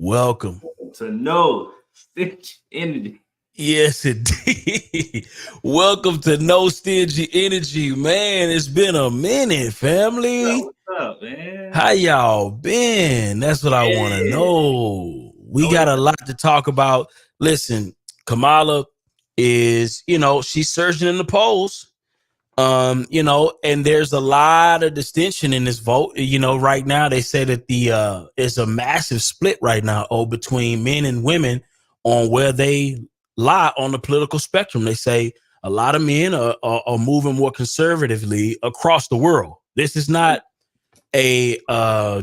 Welcome to No Stingy Energy. Yes, indeed. Welcome to No Stingy Energy, man. It's been a minute, family. What's up, man? How y'all been? That's what I want to know. We got a lot to talk about. Listen, Kamala is, she's surging in the polls. And there's a lot of distinction in this vote. Right now they say that there's a massive split right now between men and women on where they lie on the political spectrum. They say a lot of men are moving more conservatively across the world. This is not a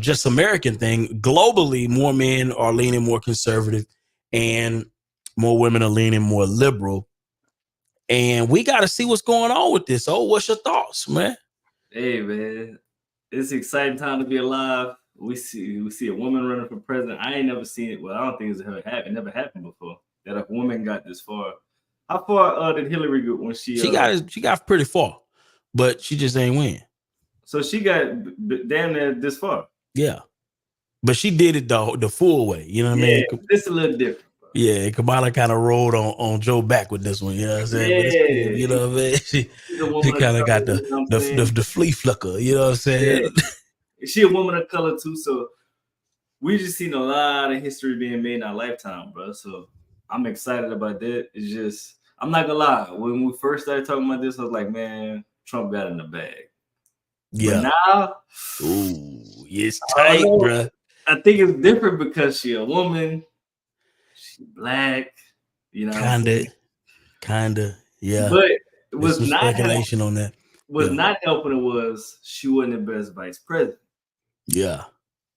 just American thing. Globally, more men are leaning more conservative and more women are leaning more liberal. And we got to see what's going on with this. Oh, what's your thoughts, man? Hey, man, it's an exciting time to be alive. We see a woman running for president. I ain't never seen it. Well, I don't think it's ever happened. It never happened before that a woman got this far. How far did Hillary go when she got pretty far, but she just ain't win. So she got damn near this far. Yeah, but she did it the full way. You know what I mean? It's a little different. Yeah, Kamala kind of rolled on Joe back with this one. You know what I'm saying? Yeah. But it's cool, you know what I mean? She kind of got the flea flicker. You know what I'm saying? Yeah. She a woman of color too, so we just seen a lot of history being made in our lifetime, bro. So I'm excited about that. It's just, I'm not gonna lie. When we first started talking about this, I was like, man, Trump got in the bag. Yeah. But now, it's tight, bro. I think it's different because she a woman. Black, kinda, yeah. But was not speculation on that. Not helping it was she wasn't the best vice president. Yeah.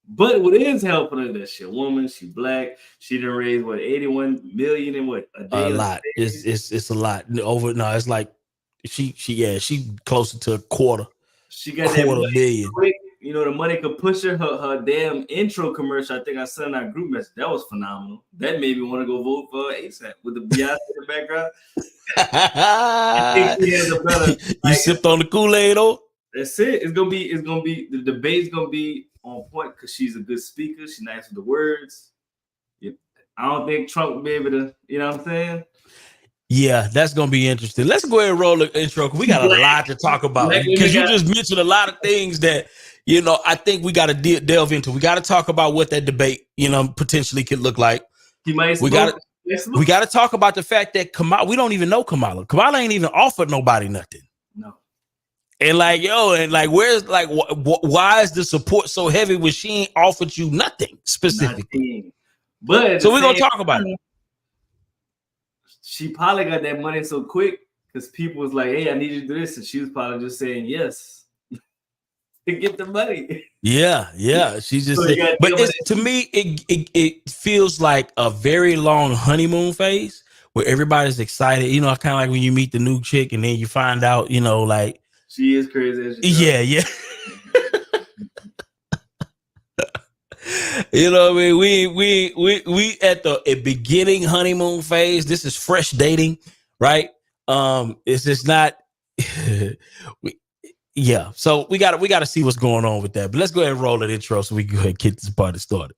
But what is helping her that she a woman, she black, she didn't raise 81 million in a day. A lot. It's a lot. It's like she closer to a quarter. She got that million. Quick. The money could push her damn intro commercial. I think I sent our group message. That was phenomenal. That made me want to go vote for ASAP with the Beyonce in the background. I think she has a better. You sipped on the Kool-Aid, though. That's it. It's gonna be the debate's gonna be on point because she's a good speaker. She's nice with the words. I don't think Trump will be able to. You know what I'm saying? Yeah, that's going to be interesting. Let's go ahead and roll the intro because we got a lot to talk about. Because you just mentioned a lot of things that, I think we got to delve into. We got to talk about what that debate, potentially could look like. We got to talk about the fact that Kamala, we don't even know Kamala. Kamala ain't even offered nobody nothing. No. And where's why is the support so heavy when she ain't offered you nothing specifically? But so we're going to talk about it. She probably got that money so quick because people was like, hey, I need you to do this. And she was probably just saying yes to get the money. Yeah. She just said, but to me, it feels like a very long honeymoon phase where everybody's excited. Kind of like when you meet the new chick and then you find out, she is crazy. Yeah. You know what I mean? We at the beginning honeymoon phase. This is fresh dating, right? It's just not. So we got to see what's going on with that. But let's go ahead and roll an intro so we can go ahead and get this party started.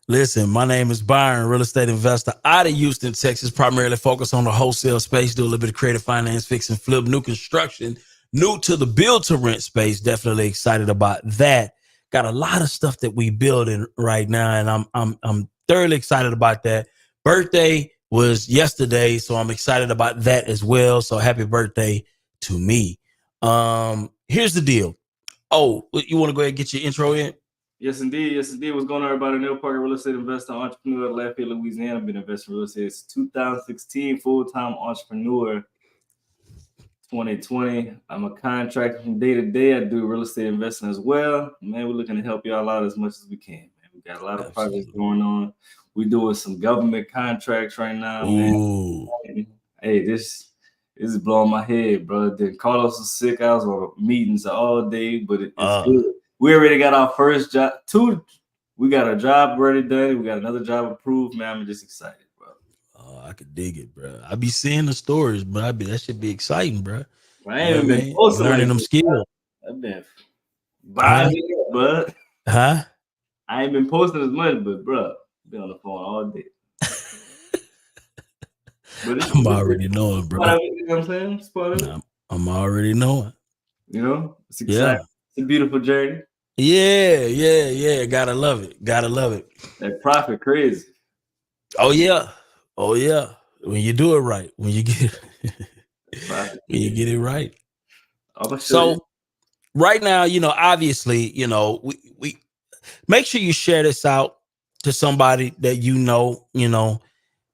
Listen, my name is Byron, real estate investor out of Houston, Texas, primarily focused on the wholesale space, do a little bit of creative finance, fix and flip, new construction, new to the build to rent space. Definitely excited about that. Got a lot of stuff that we building right now, and I'm thoroughly excited about that. Birthday was yesterday, so I'm excited about that as well. So happy birthday to me. Here's the deal. Oh, you want to go ahead and get your intro in? Yes, indeed. Yes, indeed. What's going on, everybody? Neil Parker, real estate investor, entrepreneur at Lafayette, Louisiana. I've been investing in real estate since 2016, full-time entrepreneur. 2020. I'm a contractor from day to day. I do real estate investing as well. Man, we're looking to help y'all out as much as we can. Man, we got a lot of projects going on. We're doing some government contracts right now, man. Hey, this is blowing my head, bro. Then Carlos was sick. I was on meetings all day, but it's good. We already got our first job. We got a job already done. We got another job approved. Man, I'm just excited. I could dig it, bro. I be seeing the stories, but that should be exciting, bro. I ain't been posting learning them skills. I've been buying it, but I ain't been posting as much, but bro, been on the phone all day. I'm already knowing, bro. You know what I'm saying? It's part of it. I'm already knowing. You know, it's exciting. Yeah. It's a beautiful journey. Yeah. Gotta love it. That profit crazy. Oh yeah. When you do it right, when you get it right. So right now, obviously, we make sure you share this out to somebody that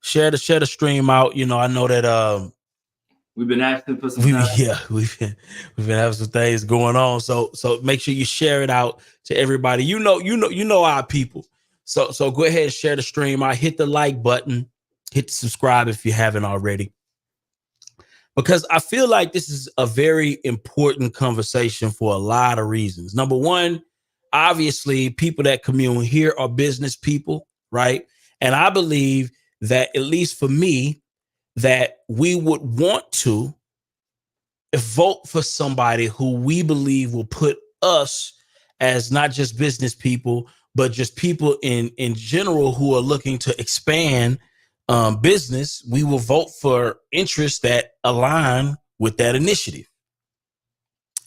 share the stream out. I know that we've been asking for some time. Yeah, we've been having some things going on. So make sure you share it out to everybody. You know our people. So go ahead and share the stream. I hit the like button. Hit subscribe if you haven't already, because I feel like this is a very important conversation for a lot of reasons. Number one, obviously, people that commune here are business people, right? And I believe that, at least for me, that we would want to vote for somebody who we believe will put us, as not just business people, but just people in general who are looking to expand business. We will vote for interests that align with that initiative,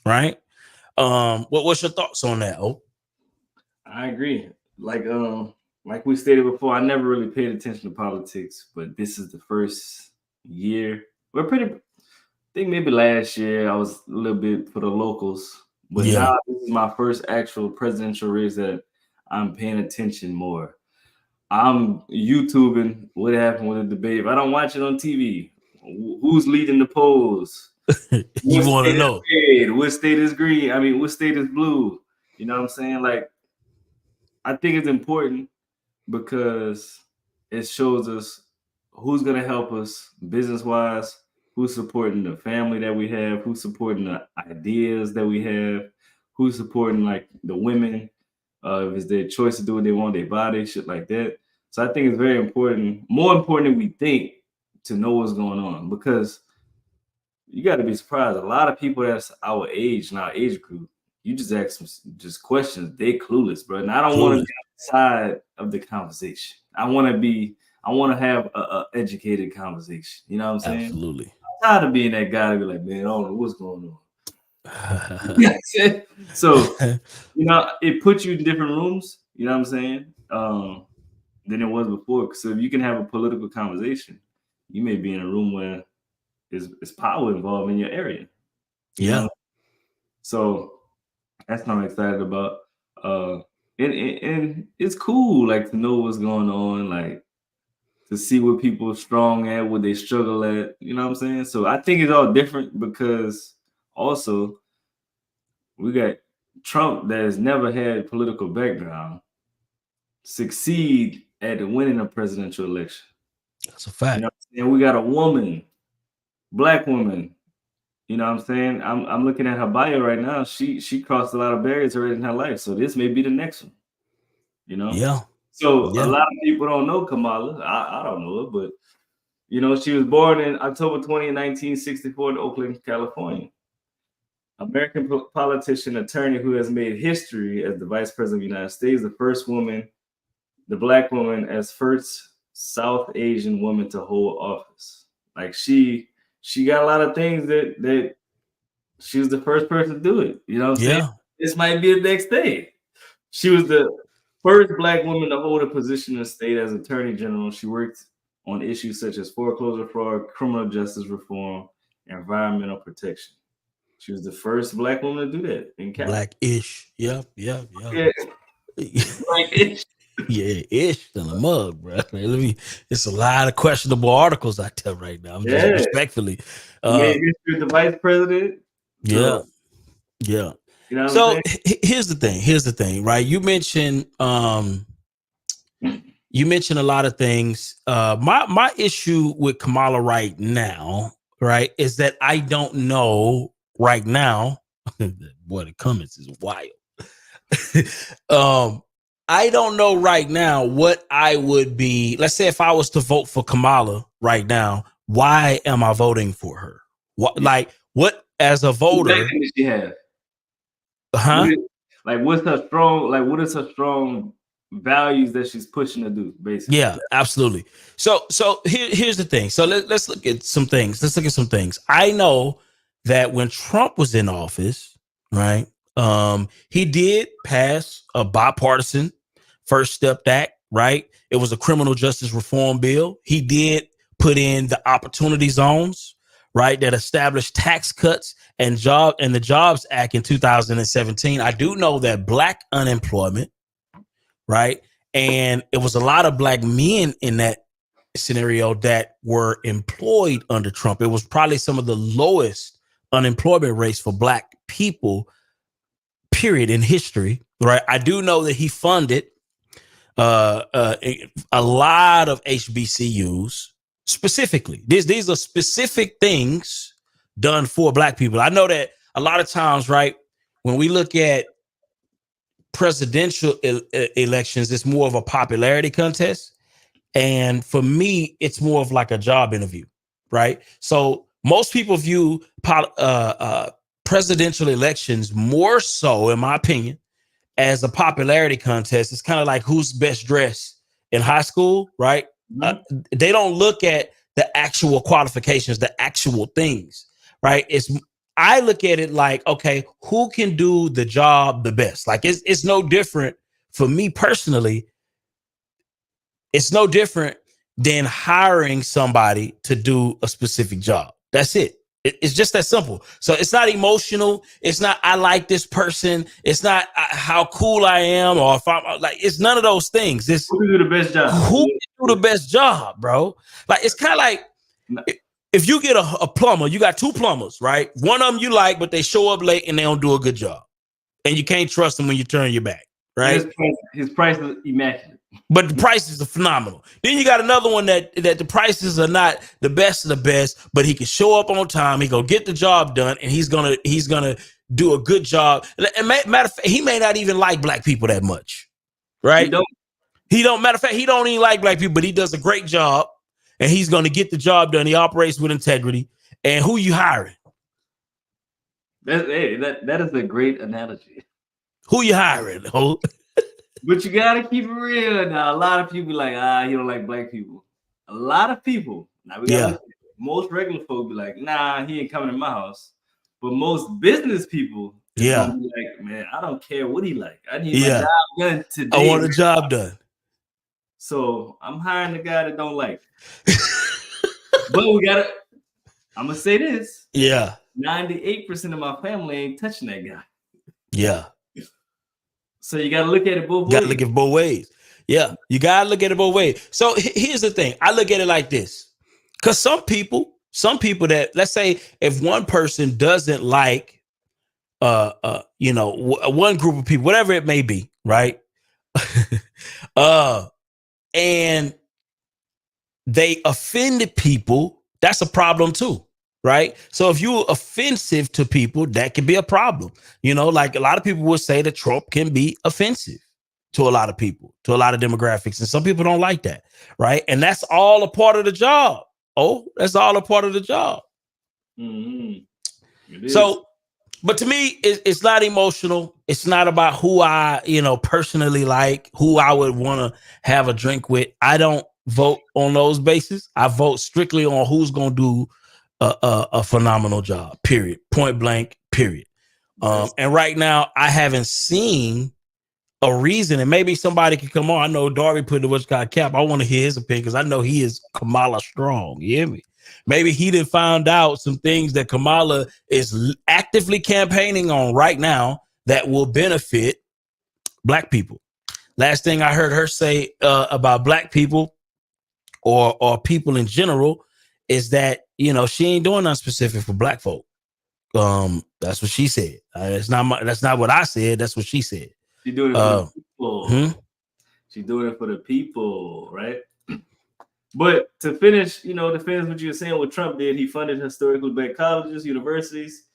right? What's your thoughts on that? I agree. Like we stated before, I never really paid attention to politics, but this is the first year. I think maybe last year I was a little bit for the locals, but now this is my first actual presidential race that I'm paying attention more. I'm YouTubing what happened with the debate. If I don't watch it on TV, who's leading the polls? You want to know what state is green? I mean, what state is blue? You know what I'm saying? Like, I think it's important because it shows us who's going to help us business-wise, who's supporting the family that we have, who's supporting the ideas that we have, who's supporting like the women. If it's their choice to do what they want, their body, shit like that. So I think it's very important, more important than we think, to know what's going on, because you got to be surprised. A lot of people that's our age, in our age group, you just ask them just questions. They clueless, bro. And I don't want to be outside of the conversation. I want to have a educated conversation. You know what I'm saying? Absolutely. I'm tired of being that guy to be like, man, I don't know what's going on. So, it puts you in different rooms, you know what I'm saying, than it was before. So if you can have a political conversation, you may be in a room where there's power involved in your area. You know? So that's what I'm excited about. And it's cool, like, to know what's going on, like, to see what people are strong at, what they struggle at, you know what I'm saying? So I think it's all different, because also we got Trump that has never had a political background succeed at winning a presidential election. That's a fact. And we got a woman, black woman. You know what I'm saying? I'm looking at her bio right now. She crossed a lot of barriers already in her life. So this may be the next one. Yeah. So a lot of people don't know Kamala. I don't know her, but she was born in October 20, 1964 in Oakland, California. American politician, attorney who has made history as the vice president of the United States, the first woman, the black woman, as first South Asian woman to hold office. Like, she got a lot of things that she was the first person to do it. You know what I'm saying? This might be the next thing. She was the first black woman to hold a position in the state as attorney general. She worked on issues such as foreclosure fraud, criminal justice reform, and environmental protection. She was the first black woman to do that in Cali. Black-ish. Yeah. Black-ish. Yeah, ish in the mug, bro. It's a lot of questionable articles out there right now. Just respectfully. Made history the vice president. Yeah. So, yeah. You know so here's the thing, right? You mentioned a lot of things. My issue with Kamala right now, right, is that I don't know right now. Boy, the comments is wild. I don't know right now what I would be. Let's say if I was to vote for Kamala right now, why am I voting for her? What, what as a voter? What does she have? What is her strong values that she's pushing to do, basically? Yeah, absolutely. So here's the thing. So let's look at some things. I know that when Trump was in office, right, he did pass a bipartisan First Step Act, right? It was a criminal justice reform bill. He did put in the opportunity zones, right, that established tax cuts and the Jobs Act in 2017. I do know that black unemployment, right, and it was a lot of black men in that scenario that were employed under Trump. It was probably some of the lowest unemployment rates for black people, period, in history, right? I do know that he funded a lot of HBCUs specifically. These are specific things done for black people. I know that a lot of times, right, when we look at presidential elections, it's more of a popularity contest. And for me, it's more of like a job interview, right? So most people view presidential elections more so, in my opinion, as a popularity contest. It's kind of like who's best dressed in high school, right? Mm-hmm. They don't look at the actual qualifications, the actual things, right? I look at it like, okay, who can do the job the best? Like it's no different for me personally. It's no different than hiring somebody to do a specific job. That's it. It's just that simple. So it's not emotional. It's not, I like this person. It's not how cool I am, or if I'm like, it's none of those things. It's who can do the best job. Who can do the best job, bro? Like, it's kind of like if you get a plumber, you got two plumbers, right? One of them you like, but they show up late and they don't do a good job. And you can't trust them when you turn your back, right? His price is immaculate. But the prices are phenomenal. Then you got another one that the prices are not the best of the best, but he can show up on time. He gonna get the job done, and he's gonna do a good job. And matter of fact, he may not even like black people that much, right? He don't. Matter of fact, he don't even like black people, but he does a great job, and he's gonna get the job done. He operates with integrity. And who you hiring? That is a great analogy. Who you hiring? But you gotta keep it real now. A lot of people be like, he don't like black people. A lot of people. Now we gotta most regular folk be like, nah, he ain't coming to my house. But most business people be like, man, I don't care what he like. I need my job done today. I want a job done. So I'm hiring the guy that don't like. But I'm gonna say this. Yeah. 98% of my family ain't touching that guy. Yeah. So you got to look at it both ways. Got to look at it both ways. Yeah, you got to look at it both ways. So here's the thing. I look at it like this. Because some people that, let's say if one person doesn't like, one group of people, whatever it may be, right? And they offended people, that's a problem too. Right. So if you're offensive to people, that can be a problem. You know, like a lot of people would say that Trump can be offensive to a lot of people, to a lot of demographics. And some people don't like that. Right. And that's all a part of the job. That's all a part of the job. Mm-hmm. So, but to me, it's not emotional. It's not about who I, personally like, who I would want to have a drink with. I don't vote on those bases. I vote strictly on who's going to do a phenomenal job, period, point blank, period. And right now I haven't seen a reason, and maybe somebody can come on. I know Darby put the what's called cap. I want to hear his opinion because I know he is Kamala strong. You hear me? Maybe he done found out some things that Kamala is actively campaigning on right now that will benefit black people. Last thing I heard her say about black people or people in general is that, you know, she ain't doing nothing specific for black folk. That's what she said. That's not what I said. That's what she said. She's doing it for the people. She's doing it for the people, right? But to finish what you were saying, what Trump did, he funded historically black colleges, universities.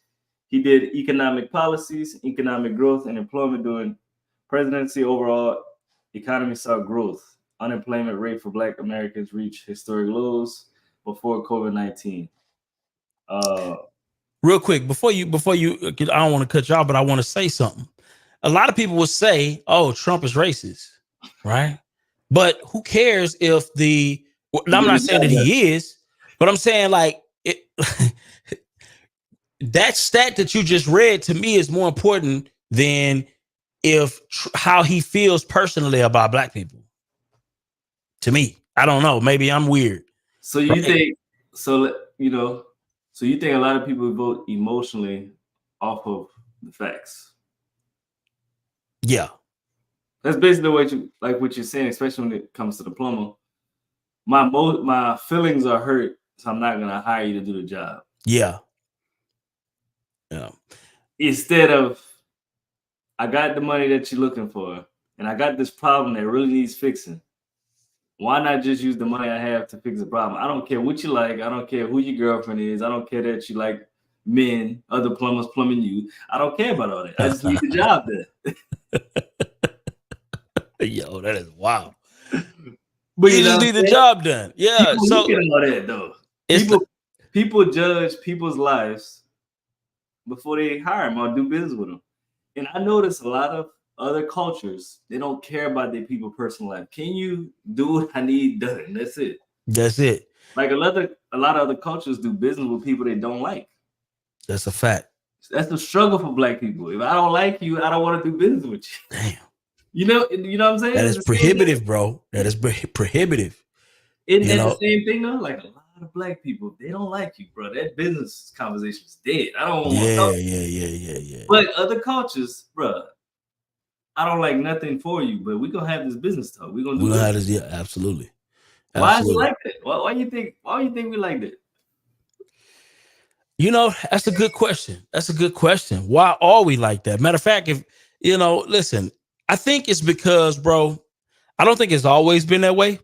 He did economic policies, economic growth, and employment during presidency. Overall, economy saw growth. Unemployment rate for black Americans reached historic lows before COVID-19. Real quick, before you, I don't want to cut you off, but I want to say something. A lot of people will say, "Oh, Trump is racist," right? But who cares if I'm not saying that he is, but I'm saying like that stat that you just read to me is more important than how he feels personally about black people. To me, I don't know. Maybe I'm weird. So you think? So you think a lot of people vote emotionally off of the facts? Yeah, that's basically what you're saying, especially when it comes to diploma. My feelings are hurt, so I'm not gonna hire you to do the job. Yeah. Instead of, I got the money that you're looking for, and I got this problem that really needs fixing. Why not just use the money I have to fix the problem? I don't care what you like. I don't care who your girlfriend is. I don't care that you like men, other plumbers plumbing you. I don't care about all that. I just need the job there. Yo, that is wild. But you just need the job done. Yeah. People so look at all that though. People judge people's lives before they hire them or do business with them. And I notice a lot of other cultures, they don't care about their people's personal life. Can you do what I need done? That's it. That's it. Like a lot of other cultures do business with people they don't like. That's a fact. That's the struggle for black people. If I don't like you, I don't want to do business with you. Damn. You know what I'm saying? That is prohibitive, bro. That is prohibitive. Isn't that the same thing though? Like a lot of black people, they don't like you, bro. That business conversation is dead. I don't want to talk. Yeah. But other cultures, bro, I don't like nothing for you, but we're gonna have this business talk. We're gonna have this. Yeah, absolutely. Why is it like that? Why you think we like that? You know, that's a good question. Why are we like that? Matter of fact, if listen, I think it's because, bro, I don't think it's always been that way.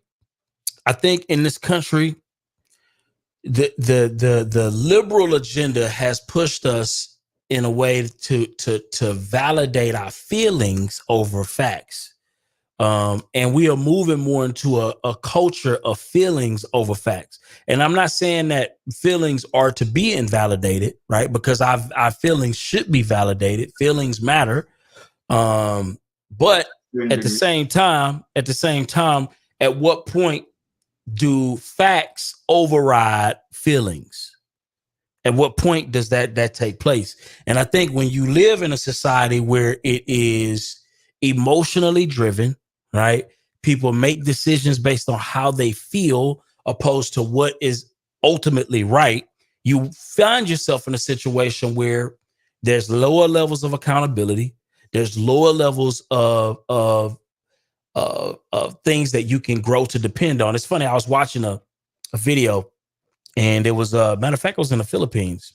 I think in this country, the liberal agenda has pushed us in a way to validate our feelings over facts. And we are moving more into a culture of feelings over facts. And I'm not saying that feelings are to be invalidated, right? Because our feelings should be validated. Feelings matter. But at the same time, at what point do facts override feelings? At what point does that take place? And I think when you live in a society where it is emotionally driven, right? People make decisions based on how they feel opposed to what is ultimately right. You find yourself in a situation where there's lower levels of accountability. There's lower levels of things that you can grow to depend on. It's funny. I was watching a video, and it was matter of fact, it was in the Philippines,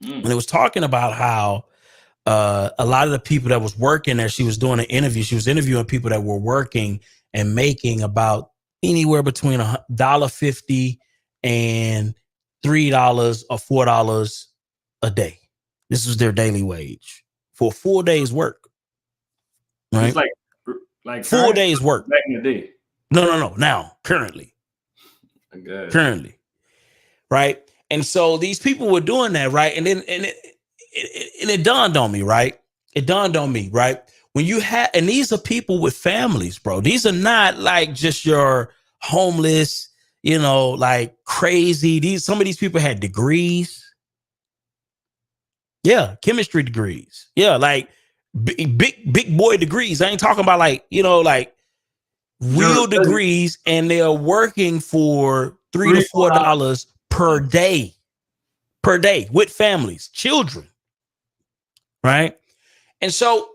and it was talking about how a lot of the people that was working there, she was doing an interview. She was interviewing people that were working and making about anywhere between $1.50 and $3 or $4 a day. This was their daily wage for 4 days work. Right? It's like 4 days work. Back in the day. No. Now, currently. Currently. Right? And so these people were doing that, right? And then it dawned on me, right? When you have, and these are people with families, bro. These are not like just your homeless, like crazy. Some of these people had degrees. Yeah, chemistry degrees. Yeah, like big boy degrees. I ain't talking about like real degrees, and they're working for $3 to $4 per day with families, children, right? And so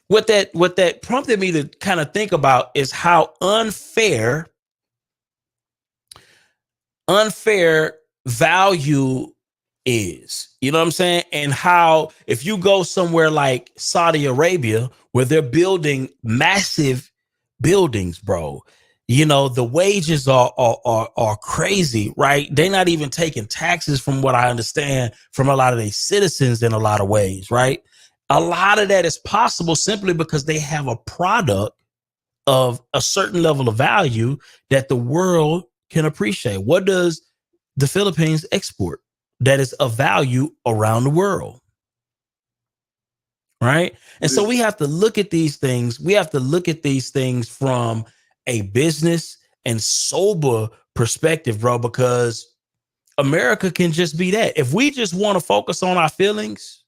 what that prompted me to kind of think about is how unfair value is. You know what I'm saying? And how if you go somewhere like Saudi Arabia, where they're building massive buildings, bro, you know, the wages are crazy, right? They're not even taking taxes, from what I understand, from a lot of their citizens in a lot of ways, right? A lot of that is possible simply because they have a product of a certain level of value that the world can appreciate. What does the Philippines export that is of value around the world? Right. And so we have to look at these things. We have to look at these things from a business and sober perspective, bro, because America can just be that. If we just want to focus on our feelings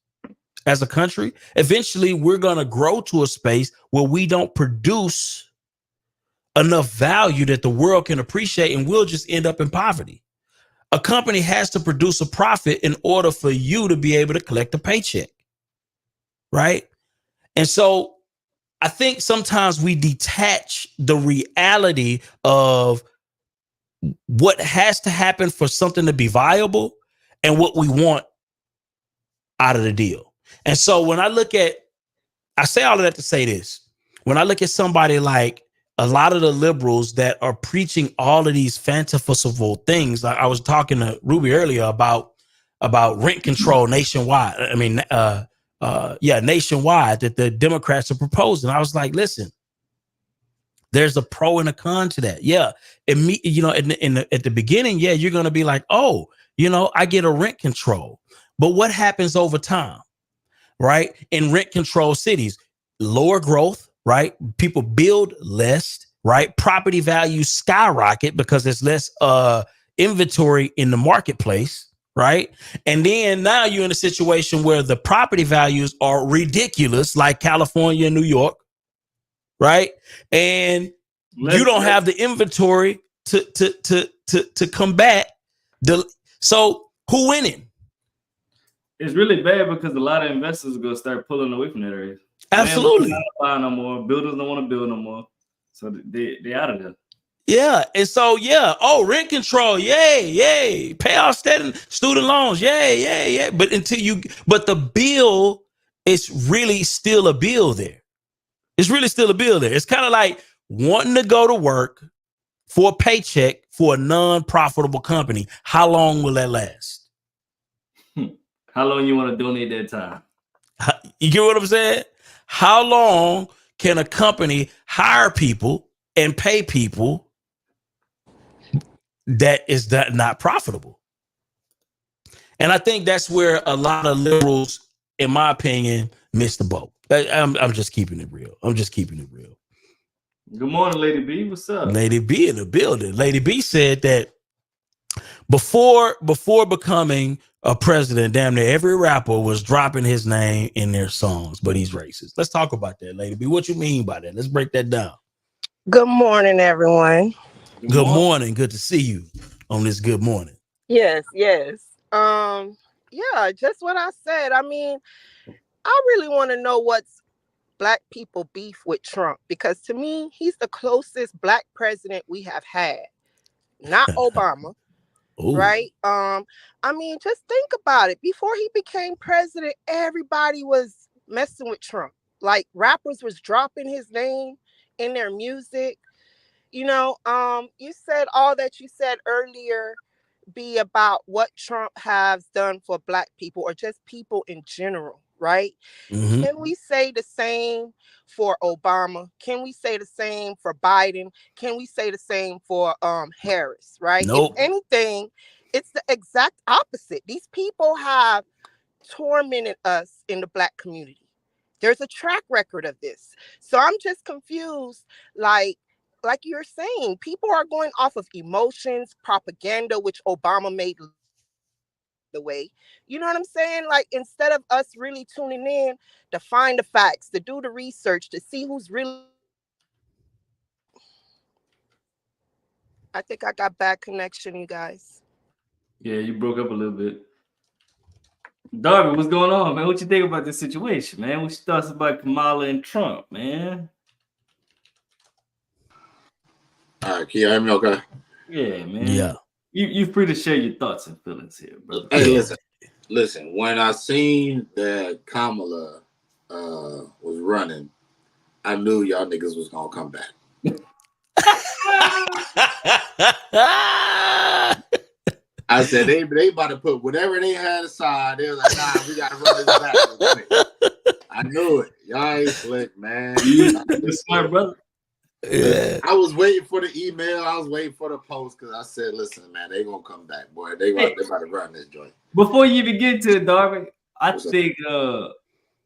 as a country, eventually we're going to grow to a space where we don't produce enough value that the world can appreciate, and we'll just end up in poverty. A company has to produce a profit in order for you to be able to collect a paycheck. Right. And so I think sometimes we detach the reality of what has to happen for something to be viable and what we want out of the deal. And so when I say all of that to say this, when I look at somebody like a lot of the liberals that are preaching all of these fanciful things, I was talking to Ruby earlier about rent control nationwide. I mean, nationwide, that the Democrats are proposing. I was like, listen, there's a pro and a con to that. Yeah. At the beginning, yeah, you're going to be like, oh, I get a rent control. But what happens over time, right? In rent control cities, lower growth, right? People build less, right? Property values skyrocket because there's less inventory in the marketplace. Right. And then now you're in a situation where the property values are ridiculous, like California and New York. Right. And you don't have the inventory to combat so who winning? It's really bad because a lot of investors are going to start pulling away from that area. Absolutely. Don't buy no more. Builders don't want to build no more. So they out of there. Yeah. And so, yeah. Oh, rent control. Yay. Pay off student loans. Yay. But but the bill is really still a bill there. It's really still a bill there. It's kind of like wanting to go to work for a paycheck for a non-profitable company. How long will that last? How long you want to donate that time? You get what I'm saying? How long can a company hire people and pay people that is not profitable? And I think that's where a lot of liberals, in my opinion, miss the boat. I'm just keeping it real. Good morning, Lady B. What's up? Lady B in the building. Lady B said that before becoming a president, damn near every rapper was dropping his name in their songs, but he's racist. Let's talk about that, Lady B. What you mean by that? Let's break that down. Good morning, everyone. Good morning. Good to see you on this good morning. Yes. Yeah, just what I said. I mean, I really want to know what's Black people beef with Trump, because to me, he's the closest Black president we have had, not Obama. Right. I mean, just think about it. Before he became president, everybody was messing with Trump. Like, rappers was dropping his name in their music. You said all that you said earlier be about what Trump has done for Black people or just people in general, right? Mm-hmm. Can we say the same for Obama? Can we say the same for Biden? Can we say the same for Harris, right? Nope. If anything, it's the exact opposite. These people have tormented us in the Black community. There's a track record of this. So I'm just confused, like you're saying, people are going off of emotions, propaganda, which Obama made the way. You know what I'm saying? Like, instead of us really tuning in to find the facts, to do the research, to see who's really. I think I got bad connection, you guys. Yeah, you broke up a little bit. Darby, what's going on, man? What you think about this situation, man? What you thoughts about Kamala and Trump, man? All right, can you hear me okay? Yeah, man. Yeah. You free to share your thoughts and feelings here, brother. Hey, listen. When I seen that Kamala was running, I knew y'all niggas was gonna come back. I said they about to put whatever they had aside. They was like, nah, we gotta run this back real quick. I knew it. Y'all ain't slick, man. You smart, brother. Yeah. I was waiting for the email. I was waiting for the post because I said, listen, man, they gonna come back, boy. They about to run this joint. Before you even get to it, Darby, I think,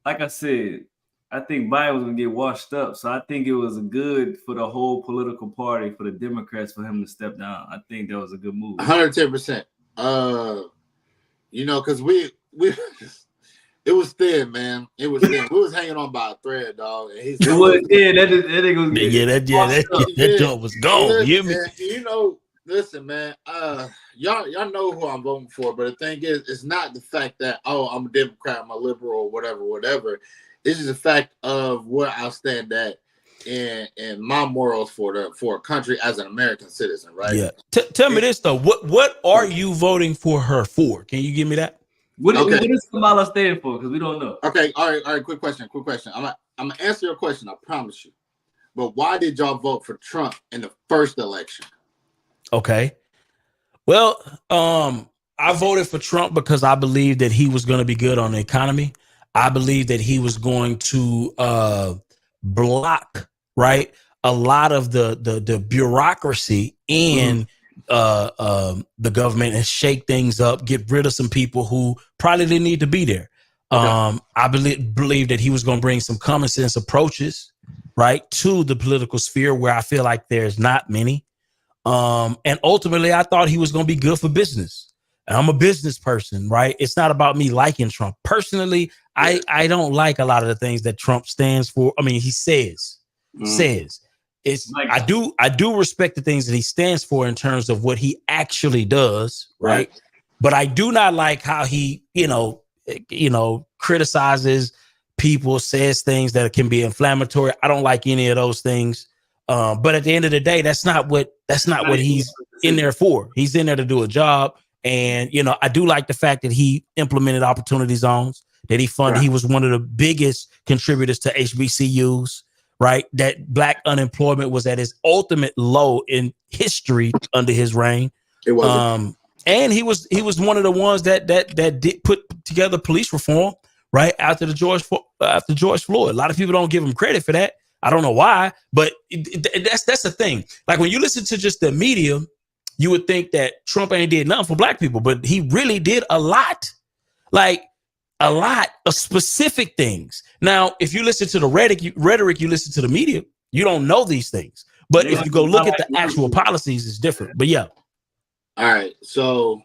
like I said, I think Biden was gonna get washed up. So I think it was good for the whole political party, for the Democrats, for him to step down. I think that was a good move. 110%. You know, because we it was thin, man. It was thin. We was hanging on by a thread, dog. And that nigga was that joint was gone. Listen, You hear me? you know, listen, man. Y'all know who I'm voting for, but the thing is, it's not the fact that I'm a Democrat, I'm a liberal, or whatever. It's just the fact of where I stand at and my morals for a country as an American citizen, right? Yeah. Tell me this though. What are you voting for her for? Can you give me that? What does Kamala stand for? Because we don't know. Okay, all right. Quick question. I'm gonna answer your question. I promise you. But why did y'all vote for Trump in the first election? Okay. Well, I voted for Trump because I believed that he was going to be good on the economy. I believe that he was going to block, right, a lot of the bureaucracy in the government and shake things up, get rid of some people who probably didn't need to be there. Okay. I believe that he was going to bring some common sense approaches, right, to the political sphere where I feel like there's not many. And ultimately, I thought he was going to be good for business. And I'm a business person, right? It's not about me liking Trump. Personally, I don't like a lot of the things that Trump stands for. I mean, he says. It's I do respect the things that he stands for in terms of what he actually does, right? But I do not like how he, criticizes people, says things that can be inflammatory. I don't like any of those things. But at the end of the day, that's not what he's in there for. He's in there to do a job. And, I do like the fact that he implemented opportunity zones, that he funded. Right. He was one of the biggest contributors to HBCUs, right? That black unemployment was at its ultimate low in history under his reign. It was. And he was one of the ones that did put together police reform, right? After George Floyd. A lot of people don't give him credit for that. I don't know why, but that's the thing. Like when you listen to just the media, you would think that Trump ain't did nothing for black people, but he really did a lot of specific things. Now, if you listen to the rhetoric, you listen to the media, you don't know these things. But if you go look at the actual policies, it's different. But yeah. All right. So,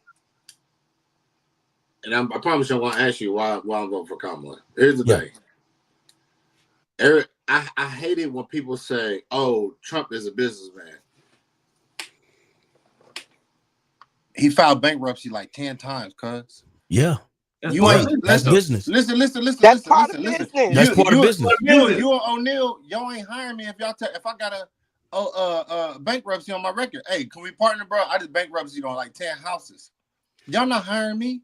and I promise you I want to ask you why I'm voting for Kamala. Here's the thing. Eric, I hate it when people say, oh, Trump is a businessman. He filed bankruptcy like 10 times, cuz. Yeah. That's business. Listen. That's part of business. That's part of business. You and O'Neal, y'all ain't hiring me if I got a bankruptcy on my record. Hey, can we partner, bro? I just bankruptcy on like 10 houses. Y'all not hiring me?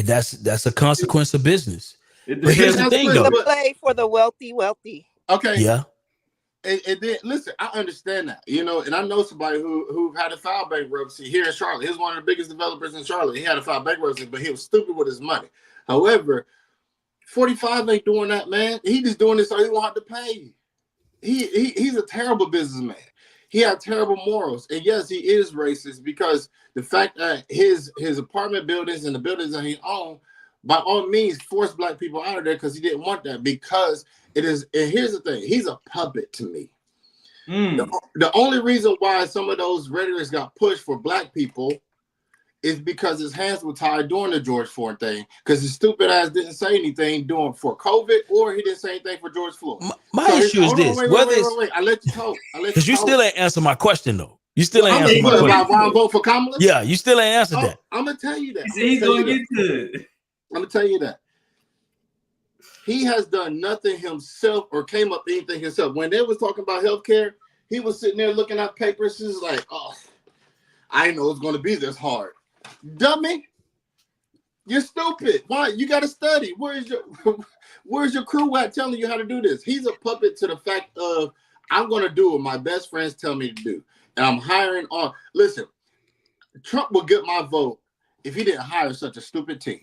That's a consequence of business. But here's the thing, though. The play for the wealthy. Okay. Yeah. It did. Listen, I understand that, and I know somebody who had to file bankruptcy here in Charlotte. He's one of the biggest developers in Charlotte. He had to file bankruptcy, but he was stupid with his money. However, 45 ain't doing that, man. He just doing this so he won't have to pay. He's a terrible businessman. He had terrible morals, and yes, he is racist because the fact that his apartment buildings and the buildings that he owned, by all means, forced black people out of there because he didn't want that. Because it is, and here's the thing, he's a puppet to me. The only reason why some of those rhetorics got pushed for black people is because his hands were tied during the George Floyd thing, because his stupid ass didn't say anything during for COVID, or he didn't say anything for George Floyd. My issue is this: wait. I let you talk. Because you still ain't answer my question though. You still ain't answered my question. Why I vote for Kamala? Yeah, you still ain't answered that. I'm gonna tell you that. He's gonna get to it. I'm gonna tell you that. He has done nothing himself or came up with anything himself. When they was talking about healthcare, he was sitting there looking at papers. He's like, oh, I didn't know it was going to be this hard. Dummy, you're stupid. Why? You got to study. Where's your crew at telling you how to do this? He's a puppet to the fact of, I'm going to do what my best friends tell me to do. And I'm hiring on. Listen, Trump will get my vote if he didn't hire such a stupid team.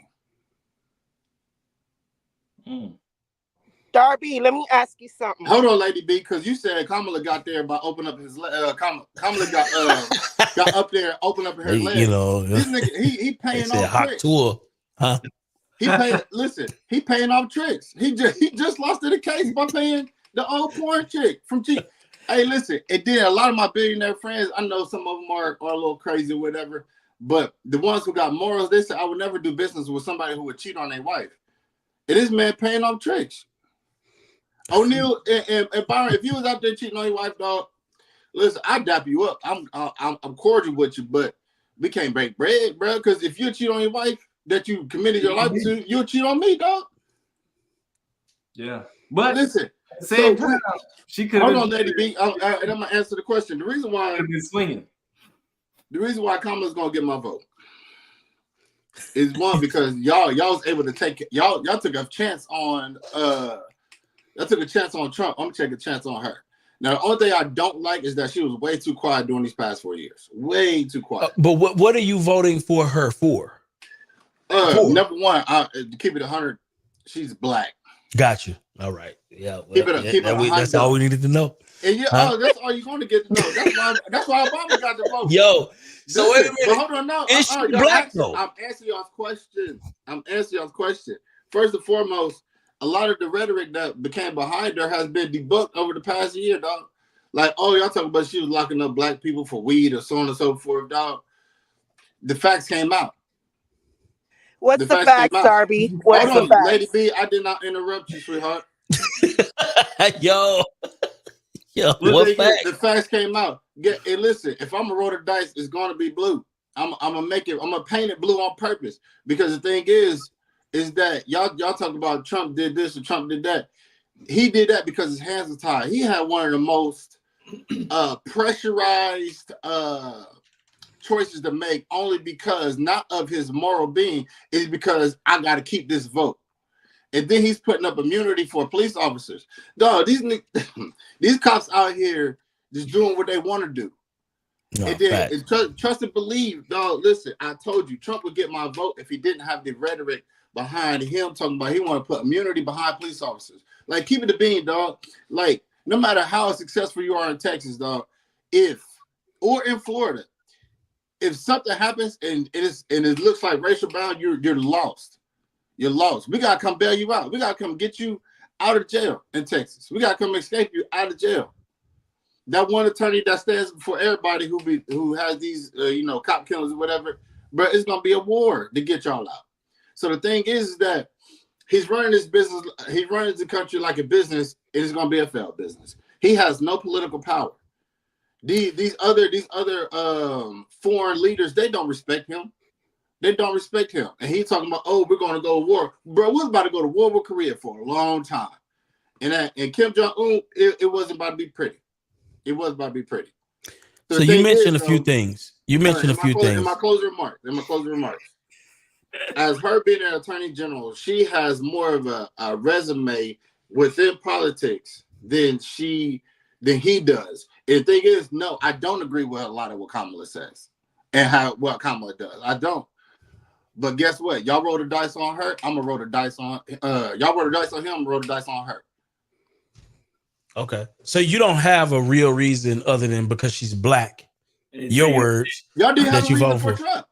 Darby, let me ask you something. Hold on, Lady B, because you said Kamala got there by opening up his Kamala got up there, opened up her legs. You know, this nigga, he paying off hot tricks. Tour, huh? He paying off tricks. He just lost to the case by paying the old porn chick from G. Hey, listen, it did. A lot of my billionaire friends, I know some of them are a little crazy or whatever, but the ones who got morals, they said I would never do business with somebody who would cheat on their wife. And this man paying off tricks. O'Neal and Byron, if you was out there cheating on your wife, dog, listen, I dap you up. I'm cordial with you, but we can't break bread, bro. Because if you cheat on your wife that you committed your life to, you'll cheat on me, dog. Yeah, but listen, same time, she could. Hold on, Lady B, and I'm gonna answer the question. The reason why swinging. The reason why Kamala's gonna get my vote is one because y'all was able to take y'all took a chance on y'all took a chance on Trump. I'm gonna take a chance on her. Now the only thing I don't like is that she was way too quiet during these past 4 years. Way too quiet. But what are you voting for her for? Number one, to keep it 100, she's black. Got you. All right. Yeah. Well, keep it 100. That's all we needed to know. And that's all you're going to get to know. That's why Obama got the vote. Yo. So wait a minute. But hold on, no. Is she black though? I'm answering y'all's question. First and foremost, a lot of the rhetoric that became behind her has been debunked over the past year, dog. Like, oh, y'all talking about she was locking up black people for weed or so on and so forth, dog. The facts came out. What's the facts, Darby? What's the facts? Lady B, I did not interrupt you, sweetheart. Yo, what facts? The facts came out. Hey, listen, if I'm gonna roll the dice, it's gonna be blue. I'm gonna paint it blue on purpose because the thing is that y'all talk about Trump did this or Trump did that. He did that because his hands were tied. He had one of the most pressurized choices to make, only because not of his moral being, is because I got to keep this vote. And then he's putting up immunity for police officers. Dog, these cops out here just doing what they want to do. No, and then trust and believe, dog. Listen, I told you Trump would get my vote if he didn't have the rhetoric behind him talking about he want to put immunity behind police officers. Like, keep it the bean, dog. Like, no matter how successful you are in Texas, dog, or in Florida, if something happens and it looks like racial bound, you're lost. You're lost. We gotta come bail you out. We gotta come get you out of jail in Texas. We gotta come escape you out of jail. That one attorney that stands for everybody who has these cop killings or whatever, but it's gonna be a war to get y'all out. So the thing is that he's running this business. He runs the country like a business. It is gonna be a failed business. He has no political power. These other foreign leaders, they don't respect him. They don't respect him. And he's talking about, oh, we're going to go to war. Bro, we was about to go to war with Korea for a long time. And Kim Jong-un, it wasn't about to be pretty. It wasn't about to be pretty. So you mentioned a few things. You mentioned a few things. In my closing remarks. As her being an attorney general, she has more of a resume within politics than he does. And the thing is, no, I don't agree with a lot of what Kamala says and what Kamala does. I don't. But guess what? Y'all roll the dice on her. I'm gonna roll the dice on. Y'all roll the dice on him. I'm gonna roll the dice on her. Okay. So you don't have a real reason other than because she's black. Your words. Y'all didn't have a reason for Trump.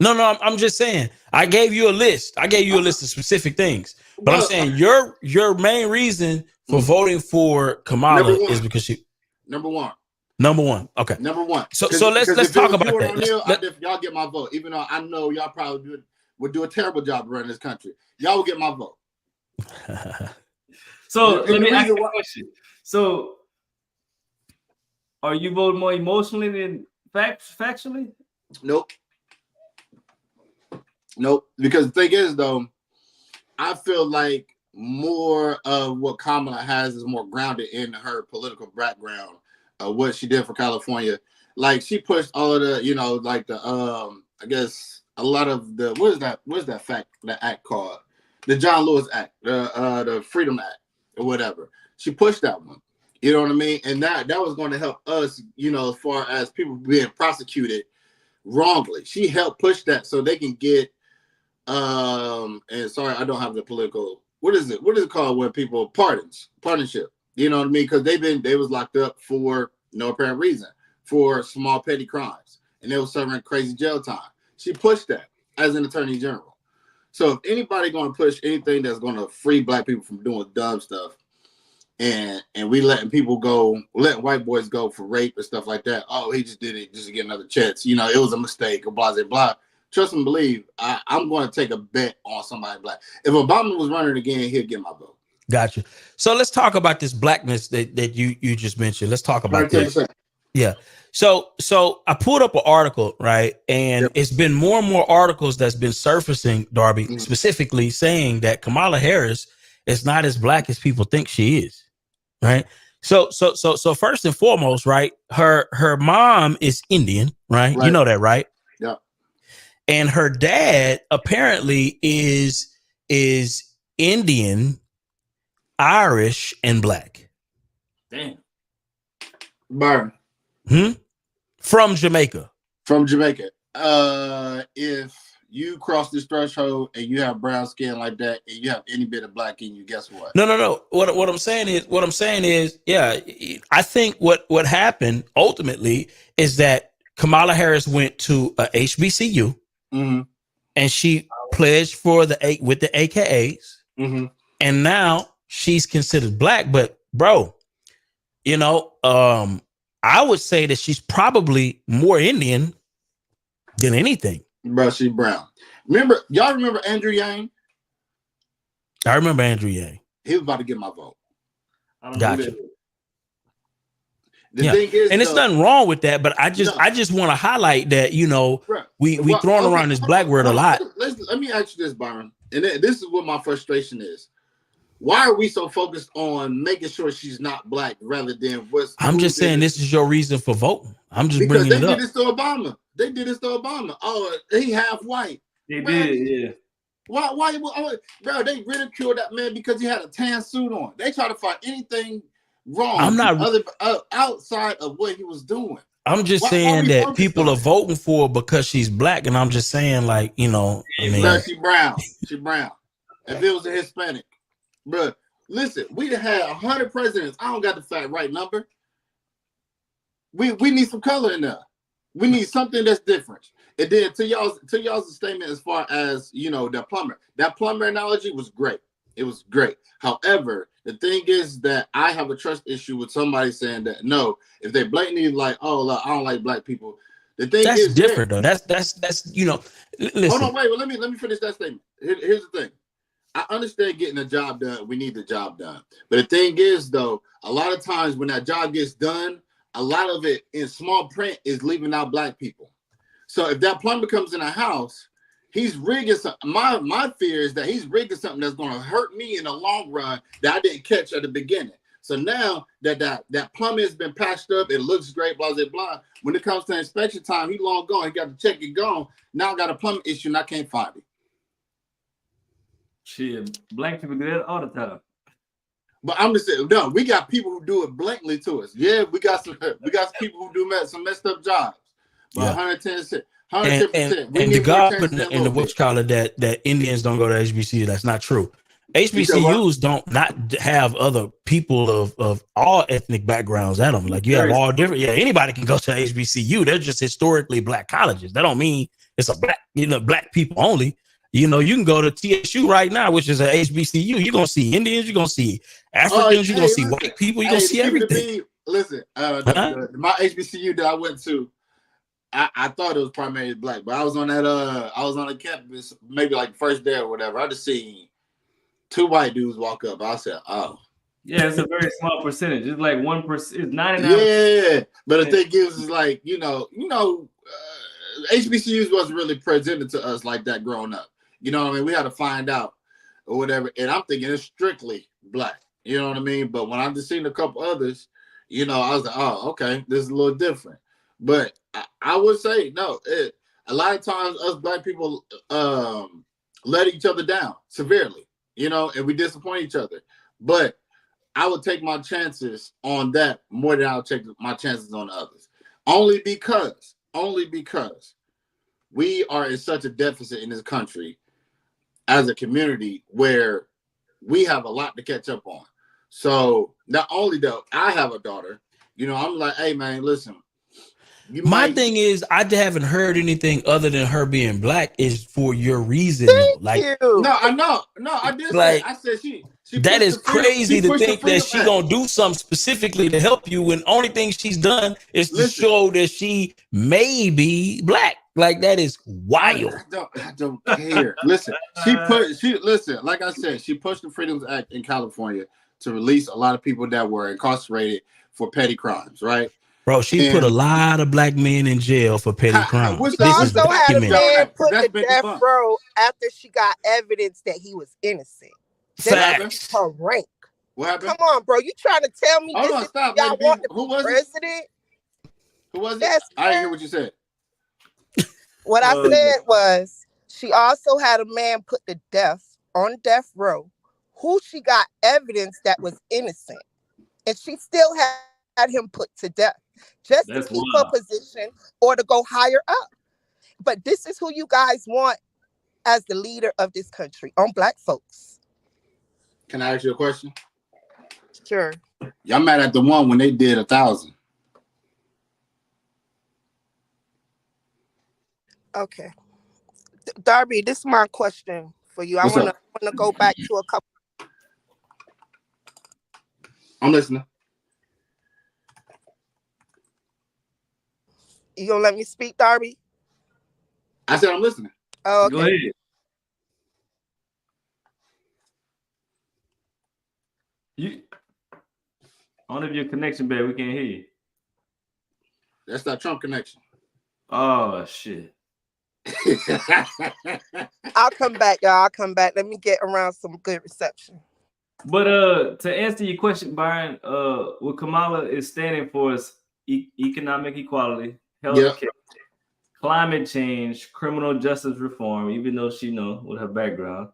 No. I'm just saying. I gave you a list. I gave you a list of specific things. But I'm saying your main reason for voting for Kamala is because she. Number one. Okay. Number one. So let's talk about that. Y'all get my vote, even though I know y'all probably would do a terrible job running this country. Y'all will get my vote. So let me ask you a question. So are you voting more emotionally than Factually? Nope. Because the thing is, though, I feel like more of what Kamala has is more grounded in her political background. What she did for California, like she pushed all of the, like the I guess a lot of the what is that act called? The John Lewis Act, the Freedom Act, or whatever. She pushed that one. You know what I mean? And that was going to help us, as far as people being prosecuted wrongly. She helped push that so they can get and sorry, I don't have the political. What is it called when people partnership? You know what I mean? Because they was locked up for no apparent reason for small petty crimes, and they were serving crazy jail time. She pushed that as an attorney general. So if anybody going to push anything that's going to free black people from doing dumb stuff, and we letting white boys go for rape and stuff like that. Oh, he just did it just to get another chance. It was a mistake or blah, blah, blah. Trust and believe, I'm going to take a bet on somebody black. If Obama was running again, he'd get my vote. Gotcha. So let's talk about this blackness that you just mentioned. Let's talk about 110%. this. Yeah. So I pulled up an article, right? And It's been more and more articles that's been surfacing, Darby, specifically saying that Kamala Harris is not as black as people think she is. Right. So first and foremost, right, her mom is Indian, right? You know that, right? Yeah. And her dad apparently is Indian, Irish, and black. Damn. Byron. From Jamaica. If you cross this threshold and you have brown skin like that and you have any bit of black in you, guess what? No. What I'm saying is, yeah, I think what happened ultimately is that Kamala Harris went to a HBCU and she pledged for with the AKAs, and now she's considered black. But bro, I would say that she's probably more Indian than anything. Bro, she's brown. Y'all remember Andrew Yang? I remember Andrew Yang. He was about to get my vote. Gotcha. The thing is, and it's nothing wrong with that, but I just want to highlight that, we throwing around this black word a lot. Let me ask you this, Byron. And this is what my frustration is. Why are we so focused on making sure she's not black rather than what's... I'm just saying this is your reason for voting. I'm just bringing it up. Because they did this to Obama. Oh, he half white. They did, yeah. Why, bro, they ridiculed that man because he had a tan suit on. They try to find anything wrong outside of what he was doing. I'm just saying that people are voting for her because she's black, and I'm just saying, like, Bro, she brown. She brown. If it was a Hispanic, bro, listen, we'd have had 100 presidents. I don't got the fact right number. We need some color in there. We need something that's different. And then to y'all's statement as far as that plumber analogy was great. It was great. However, the thing is that I have a trust issue with somebody saying that no, if they blatantly like, oh, look, I don't like black people. The thing that's is different though. That's listen. Hold on, wait. Well, let me finish that statement. Here's the thing. I understand getting a job done. We need the job done. But the thing is, though, a lot of times when that job gets done, a lot of it in small print is leaving out black people. So if that plumber comes in a house, he's rigging something. My fear is that he's rigging something that's going to hurt me in the long run that I didn't catch at the beginning. So now that plumbing has been patched up, it looks great, blah, blah, blah. When it comes to inspection time, he long gone. He got to check it gone. Now I got a plumbing issue and I can't find it. Shit, black people do that all the time. But I'm just saying, no, we got people who do it blatantly to us. Yeah, we got some people who do some messed up jobs. But 110%. 110%. And the government and the what's called that Indians don't go to HBCU. That's not true. HBCUs don't not have other people of all ethnic backgrounds at them. Like you have all different. Yeah, anybody can go to HBCU. They're just historically black colleges. That don't mean it's a black people only. You can go to TSU right now, which is a HBCU. You're gonna see Indians. You're gonna see Africans. You're gonna see white people. You're gonna see everything. Listen, my HBCU that I went to, I thought it was primarily black, but I was on the campus maybe like first day or whatever. I just seen 2 white dudes walk up. I said, "Oh, Yeah, it's a very small percentage. It's like 1%. It's 99%. Yeah, but the thing is like HBCUs wasn't really presented to us like that growing up. You know what I mean? We had to find out or whatever. And I'm thinking it's strictly black. You know what I mean? But when I've just seen a couple others, I was like, oh, okay, this is a little different. But I would say no. A lot of times us black people let each other down severely, and we disappoint each other. But I would take my chances on that more than I'll take my chances on others. Only because we are in such a deficit in this country as a community where we have a lot to catch up on. So not only though I have a daughter, I'm like, hey man, listen. My thing is, I haven't heard anything other than her being black is for your reason. Thank you. No, I know. No, I did say. I said she that is crazy to think that she gonna do something specifically to help you when only thing she's done is to show that she may be black. Like that is wild. I don't care. Listen, like I said, she pushed the Freedoms Act in California to release a lot of people that were incarcerated for petty crimes, right? Bro, she put a lot of black men in jail for petty crimes. She also had a man put to death row after she got evidence that he was innocent. Facts. Her rank. What happened? Come on, bro. You trying to tell me Hold on, stop. Y'all want Who was president? Who was it? I didn't hear what you said. What I said was she also had a man put to death on death row who she got evidence that was innocent. And she still had him put to death just to keep her position or to go higher up. But this is who you guys want as the leader of this country, on black folks. Can I ask you a question? Sure. Y'all mad at the one when they did 1,000. Okay. Darby, this is my question for you. I want to go back to a couple. I'm listening. You gonna let me speak, Darby? I said I'm listening. Oh, okay. Go ahead. I don't know if your connection bad. We can't hear you. That's that Trump connection. Oh shit. I'll come back, y'all. I'll come back. Let me get around some good reception. But to answer your question, Byron, what Kamala is standing for is economic equality, healthcare, climate change, criminal justice reform, even though she with her background,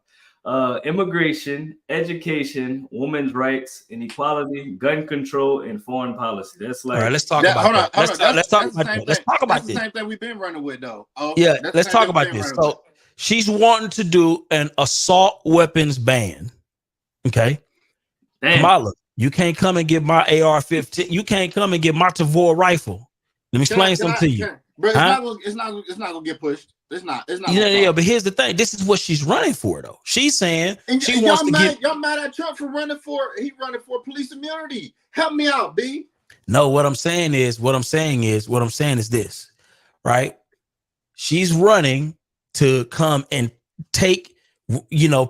immigration, education, women's rights, inequality, gun control, and foreign policy. That's like. All right, let's talk about that. Let's talk about this. The same thing we've been running with, though. Yeah, let's talk about this. So she's wanting to do an assault weapons ban. Okay. Damn. Kamala, you can't come and get my AR-15. You can't come and get my Tavor rifle. Let me explain something to you. Bro, it's not gonna get pushed. It's not. Yeah, but here's the thing. This is what she's running for, though. She's saying she wants to get. Y'all mad at Trump for running for police immunity? Help me out, B. No, what I'm saying is this, right? She's running to come and take,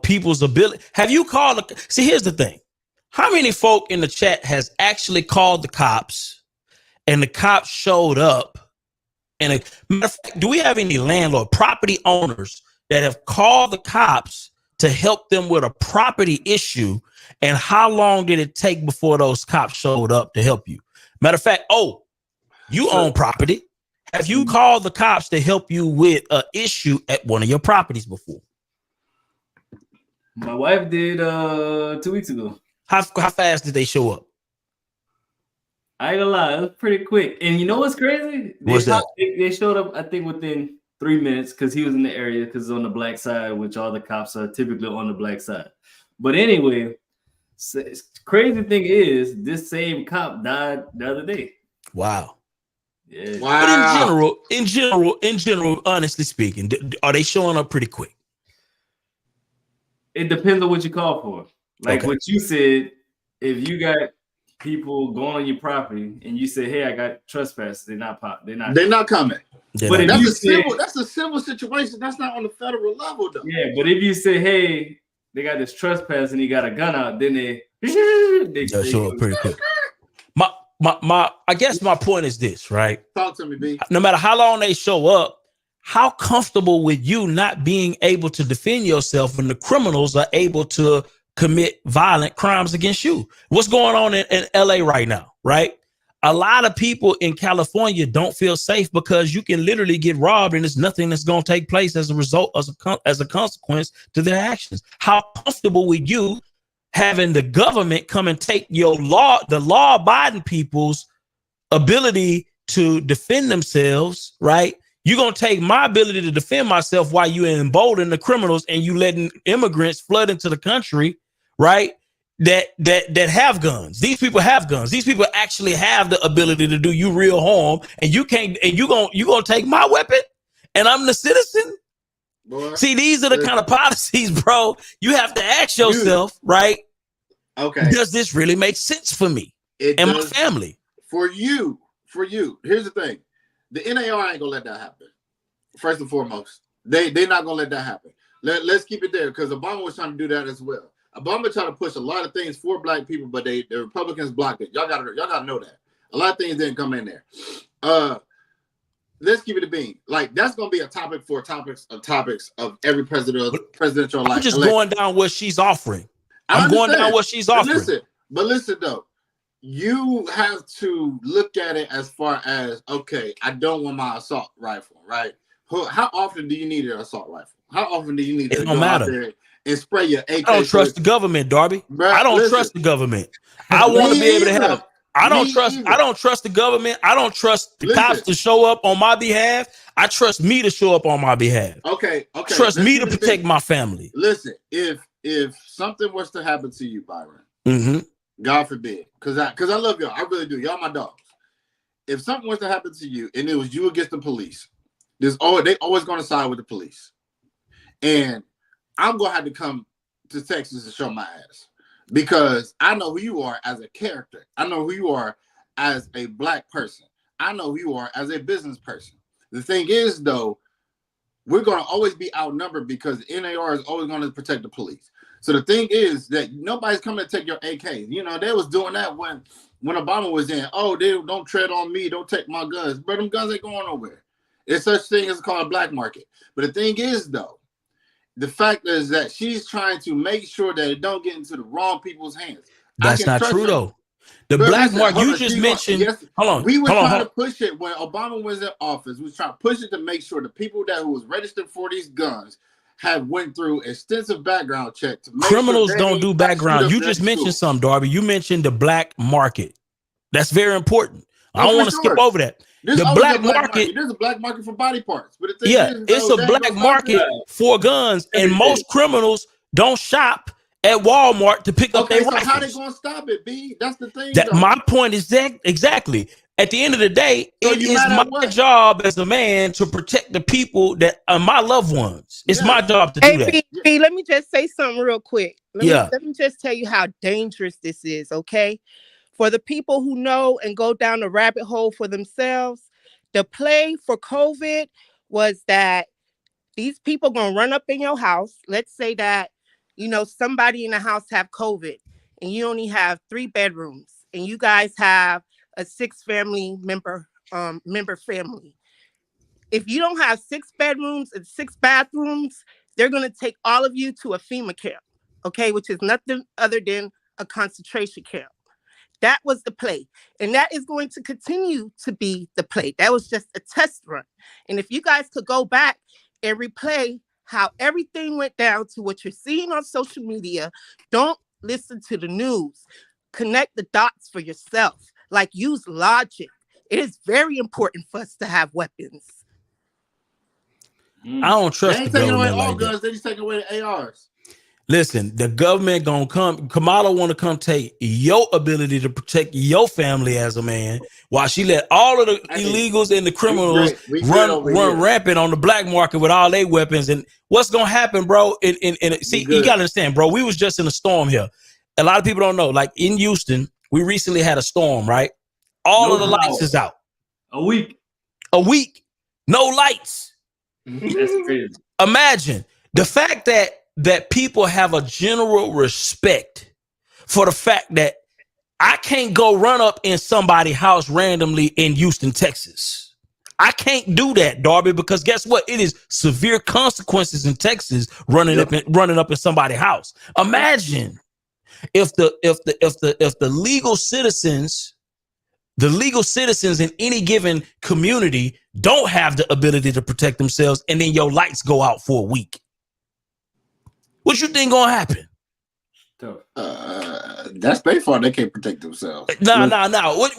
people's ability. Have you called? See, here's the thing. How many folk in the chat has actually called the cops and the cops showed up? And matter of fact, do we have any landlord property owners that have called the cops to help them with a property issue? And how long did it take before those cops showed up to help you? Matter of fact, you own property. Have you called the cops to help you with an issue at one of your properties before? My wife did 2 weeks ago. How fast did they show up? I ain't gonna lie, it was pretty quick. And you know what's crazy? They showed up, I think, within 3 minutes because he was in the area because it's on the black side, which all the cops are typically on the black side. But anyway, crazy thing is this same cop died the other day. Wow. Yeah. Wow. But in general, honestly speaking, are they showing up pretty quick? It depends on what you call for. Like what you said, if you got people going on your property and you say, "Hey, I got trespass," they're not coming. But that's a civil situation. That's not on the federal level, though. Yeah, but if you say, "Hey, they got this trespass and he got a gun out, then they show up pretty quick. I guess my point is this, right? Talk to me, B. No matter how long they show up, how comfortable with you not being able to defend yourself when the criminals are able to commit violent crimes against you? What's going on in LA right now, right? A lot of people in California don't feel safe because you can literally get robbed and there's nothing that's going to take place as a result, as a consequence to their actions. How comfortable with you having the government come and take the law-abiding people's ability to defend themselves, right? You're going to take my ability to defend myself while you embolden the criminals and you letting immigrants flood into the country, right? That have guns. These people have guns. These people actually have the ability to do you real harm, and you can't. And you gonna take my weapon, and I'm the citizen. Boy, see, these are the kind of policies, bro. You have to ask yourself, right? Okay, does this really make sense for me and my family? For you. Here's the thing: the NAR ain't gonna let that happen. First and foremost, they're not gonna let that happen. Let's keep it there because Obama was trying to do that as well. Obama tried to push a lot of things for black people, but the Republicans blocked it. Y'all gotta know that. A lot of things didn't come in there. Let's keep it a bean. Like that's gonna be a topic for topics of every presidential election. I'm just going down what she's offering. I'm going down what she's offering. But listen though, you have to look at it as far as okay, I don't want my assault rifle, right? How often do you need an assault rifle? How often do you need to go out there and spray your AK? I don't trust the government, Darby. Bro, I don't trust the government. I want to be able to have. I don't trust the government. I don't trust the cops to show up on my behalf. I trust me to show up on my behalf. Okay. Trust me to protect my family. Listen, if something was to happen to you, Byron, God forbid, because I love y'all, I really do. Y'all my dogs. If something was to happen to you and it was you against the police, they always going to side with the police. And I'm going to have to come to Texas to show my ass because I know who you are as a character. I know who you are as a black person. I know who you are as a business person. The thing is, though, we're going to always be outnumbered because the NAR is always going to protect the police. So the thing is that nobody's coming to take your AKs. You know, they was doing that when Obama was in. Oh, they don't tread on me. Don't take my guns. But them guns ain't going nowhere. It's such thing as called a black market. But the thing is, though, the fact is that she's trying to make sure that it don't get into the wrong people's hands. That's not true, though. The black market you just mentioned. Hold on. We were trying to push it when Obama was in office. We was trying to push it to make sure the people who was registered for these guns have went through extensive background check. To make criminals don't do background. You just mentioned something, Darby. You mentioned the black market. That's very important. I don't want to skip over that. There's the black market. There's a black market for body parts. But it's a black market for guns, and most criminals don't shop at Walmart to pick up their rifles. How they gonna stop it, B? That's the thing. My point is that exactly. At the end of the day, it is my job as a man to protect the people that are my loved ones. It's my job to do that. B, let me just say something real quick. Let me just tell you how dangerous this is, okay? For the people who know and go down the rabbit hole for themselves, the play for COVID was that these people gonna run up in your house. Let's say that, somebody in the house have COVID and you only have 3 bedrooms and you guys have a 6 family member family. If you don't have 6 bedrooms and 6 bathrooms, they're going to take all of you to a FEMA camp, okay, which is nothing other than a concentration camp. That was the play. And that is going to continue to be the play. That was just a test run. And if you guys could go back and replay how everything went down to what you're seeing on social media, don't listen to the news. Connect the dots for yourself. Like, use logic. It is very important for us to have weapons. I don't trust the government away all like guns. that. They just taking away the ARs. Listen, the government gonna come. Kamala want to come take your ability to protect your family as a man, while she let all of the illegals and the criminals run rampant on the black market with all their weapons. And what's gonna happen, bro? See, you gotta understand, bro. We was just in a storm here. A lot of people don't know. Like in Houston, we recently had a storm, right? All of the lights is out. A week. No lights. That's crazy. Imagine the fact that that people have a general respect for the fact that I can't go run up in somebody's house randomly in Houston, Texas. I can't do that, Darby, because guess what? It is severe consequences in Texas running up in somebody's house. Imagine if the legal citizens in any given community don't have the ability to protect themselves, and then your lights go out for a week. What you think gonna happen? That's their fault. They can't protect themselves. No.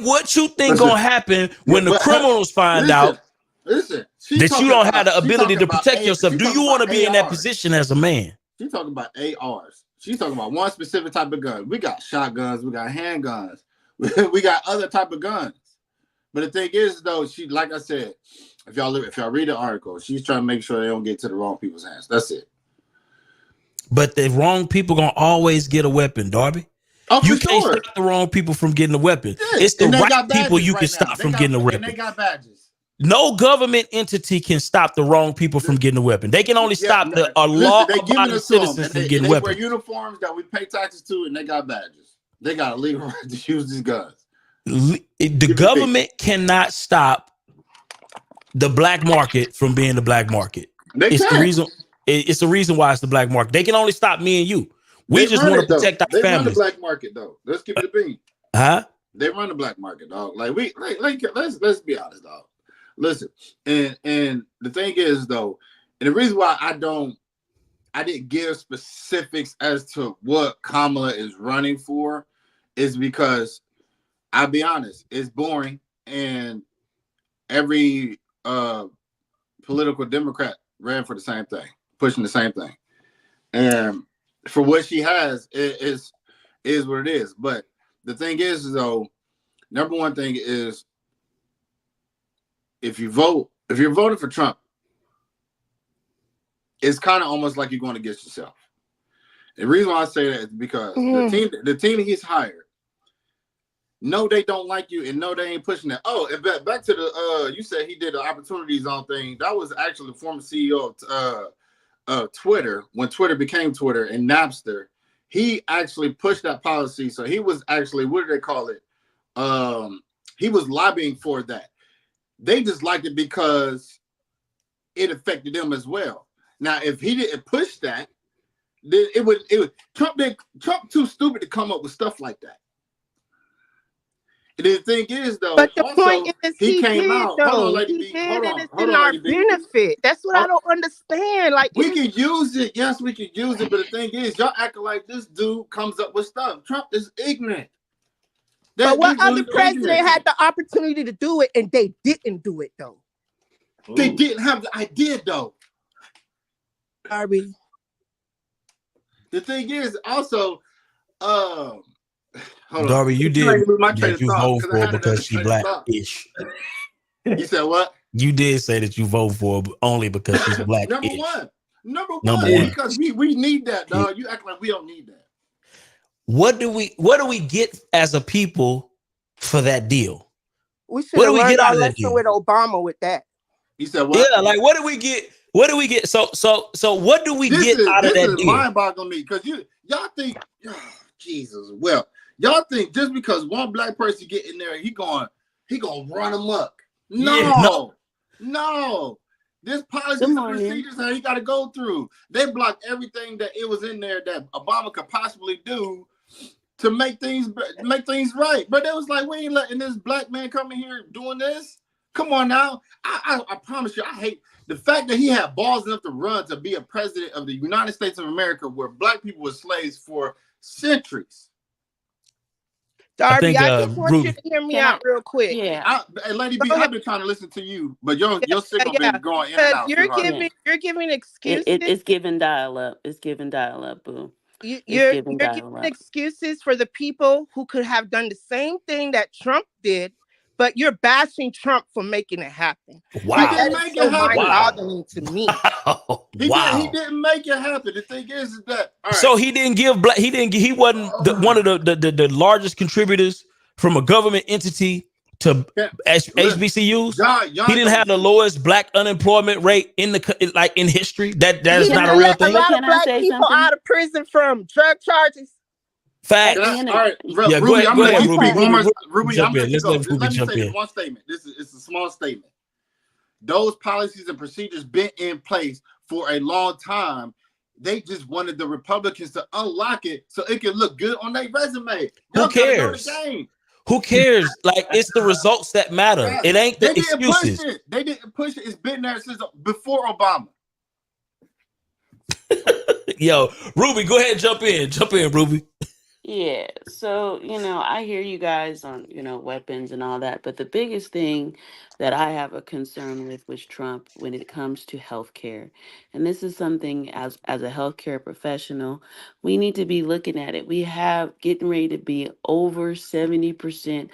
What you think gonna happen when the criminals find out that you don't have the ability to protect yourself? Do you want to be in that position as a man? She's talking about ARs. She's talking about one specific type of gun. We got shotguns. We got handguns. We got other type of guns. But the thing is, though, she, like I said, if y'all read the article, she's trying to make sure they don't get to the wrong people's hands. That's it. But the wrong people gonna always get a weapon, Darby. Oh, you can't stop the wrong people from getting a weapon. Yeah. It's the right people you can stop from getting a weapon. And they got badges. No government entity can stop the wrong people from getting a weapon. They can only stop a law-abiding citizens from getting weapons. They wear uniforms that we pay taxes to, and they got badges. They got a legal right to use these guns. The government cannot stop the black market from being the black market. It's the reason why it's the black market. They can only stop me and you. We just want to protect our families. They run the black market, though. Let's keep it a bean. Huh? They run the black market, dog. Let's be honest, dog. Listen, and the thing is, though, and the reason why I didn't give specifics as to what Kamala is running for is because, I'll be honest, it's boring, and every political Democrat ran for the same thing, pushing the same thing. And for what she has, it is what it is. But the thing is, though, number one thing is, if you're voting for Trump, it's kind of almost like you're going against yourself. The reason why I say that is because the team he's hired, no, they don't like you, and no, they ain't pushing that. Oh, and back to the you said he did the opportunity zone thing. That was actually the former CEO of Twitter when Twitter became Twitter and Napster. He actually pushed that policy, so he was actually, what do they call it? He was lobbying for that. They just liked it because it affected them as well. Now, if he didn't push that, then it would Trump too stupid to come up with stuff like that. And the thing is, though, but the point is he came out. Hold on, he did, and it's in our benefit. That's what I don't understand. Like, we can use it. Yes, we can use it. But the thing is, y'all acting like this dude comes up with stuff. Trump is ignorant. But what other president had the opportunity to do it and they didn't do it, though? They didn't have the idea, though. Darby. The thing is, also, Darby, you did that you vote for because she's black-ish. You said what? You did say that you vote for only because she's black-ish. Number one, because we need that, dog. You act like we don't need that. What do we get as a people for that deal? We should have learned our lesson with Obama with that. He said what? Yeah, like what do we get? What do we get? So what do we get out of that deal? This is mind-boggling me because y'all think, Jesus, well, y'all think just because one black person get in there, he gonna run amok. No. This policy and procedures that he got to go through. They blocked everything that it was in there that Obama could possibly do to make things right. But it was like, we ain't letting this black man come in here doing this. Come on now. I promise you, I hate the fact that he had balls enough to run to be a president of the United States of America where black people were slaves for centuries. Darby, I just want you to hear me out real quick. Yeah. Lady B, I've been trying to listen to you, but your signal been going in and out. You're giving excuses. It's giving dial-up. It's giving dial-up, boo. You're giving excuses for the people who could have done the same thing that Trump did, but you're bashing Trump for making it happen. Wow. Like, that is so mind-boggling to me. He didn't make it happen. The thing is that so he didn't give he wasn't one of the largest contributors from a government entity to HBCUs. He didn't have the lowest black unemployment rate in in history. That is not a real thing. A lot of black people out of prison from drug charges. Facts. All right, yeah, Ruby, go ahead, Ruby. Ruby, I'm going to go. Let me say one statement. It's a small statement. Those policies and procedures been in place for a long time. They just wanted the Republicans to unlock it so it can look good on their resume. Who cares? Who cares? Like, it's the results that matter. It ain't the excuses. They didn't push it. It's been there since before Obama. Yo, Ruby, go ahead and jump in, Ruby. Yeah, so, I hear you guys on, weapons and all that, but the biggest thing that I have a concern with Trump when it comes to healthcare, and this is something as a healthcare professional, we need to be looking at it. We have getting ready to be over 70%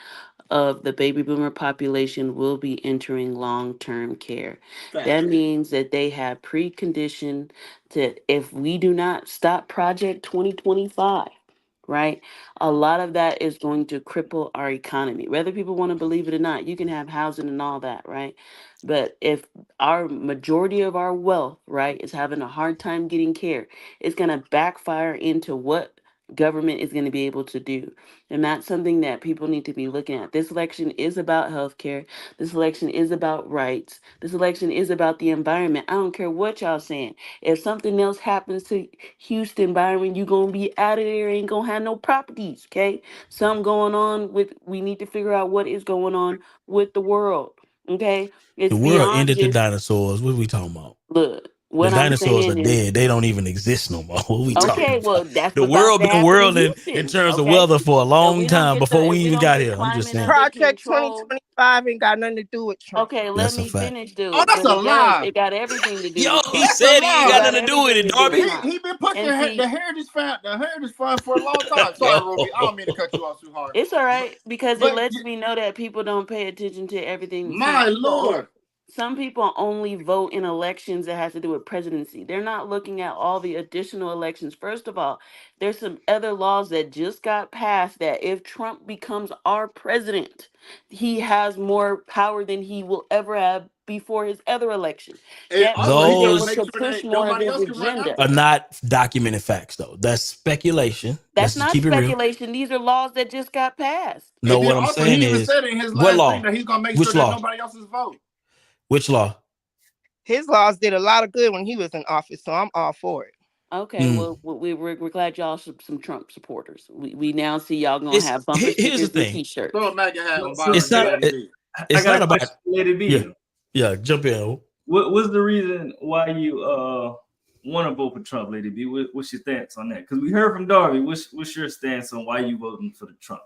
of the baby boomer population will be entering long-term care. That means that they have preconditioned to, if we do not stop Project 2025, right? A lot of that is going to cripple our economy. Whether people want to believe it or not, you can have housing and all that, right? But if our majority of our wealth, right, is having a hard time getting care, it's going to backfire into what government is going to be able to do. And that's something that people need to be looking at. This election is about healthcare. This election is about rights. This election is about the environment. I don't care what y'all saying. If something else happens to Houston, Byron, you going to be out of there, ain't going to have no properties, okay? Something going on we need to figure out what is going on with the world, okay? It's the world ended the dinosaurs. What are we talking about? Look. The dinosaurs are dead. They don't even exist no more. What we talking about? Well, that's the world been whirling in terms of weather for a long time before we even got here. I'm just saying. Project 2025 ain't got nothing to do with Trump. Okay, let me finish, dude. Oh, that's a lie. It got everything to do. Yo, he said he ain't got nothing to do with it, Darby. He been pushing the Heritage Fund for a long time. Sorry, Ruby. I don't mean to cut you off too hard. It's all right because it lets me know that people don't pay attention to everything. My Lord. Some people only vote in elections that has to do with presidency. They're not looking at all the additional elections. First of all, there's some other laws that just got passed that if Trump becomes our president, he has more power than he will ever have before his other election. Those to push more of his agenda are not documented facts, though. That's speculation. That's not speculation. These are laws that just got passed. No, what I'm saying is, what law? That he's gonna make sure that nobody else's vote. Which law? His laws did a lot of good when he was in office, so I'm all for it. Okay, well, we're glad y'all some Trump supporters. We now see y'all gonna have bumper stickers and T-shirts. Throw a MAGA hat on It's not about Lady B. Yeah, jump in. What's the reason why you want to vote for Trump, Lady B? What's your stance on that? Because we heard from Darby. What's your stance on why you voting for Trump?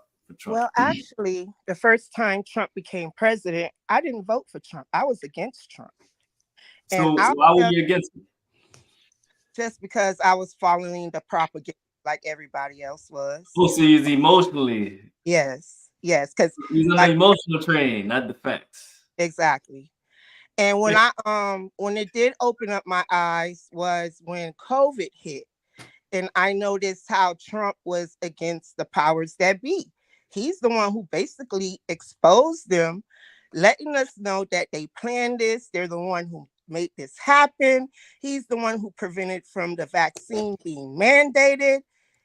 Well, actually, the first time Trump became president, I didn't vote for Trump. I was against Trump. So why were you against him? Just because I was following the propaganda like everybody else was. Oh, so he's emotionally. Yes, because he's on the emotional train, not the facts. Exactly. And when when it did open up my eyes was when COVID hit, and I noticed how Trump was against the powers that be. He's the one who basically exposed them, letting us know that they planned this. They're the one who made this happen. He's the one who prevented from the vaccine being mandated.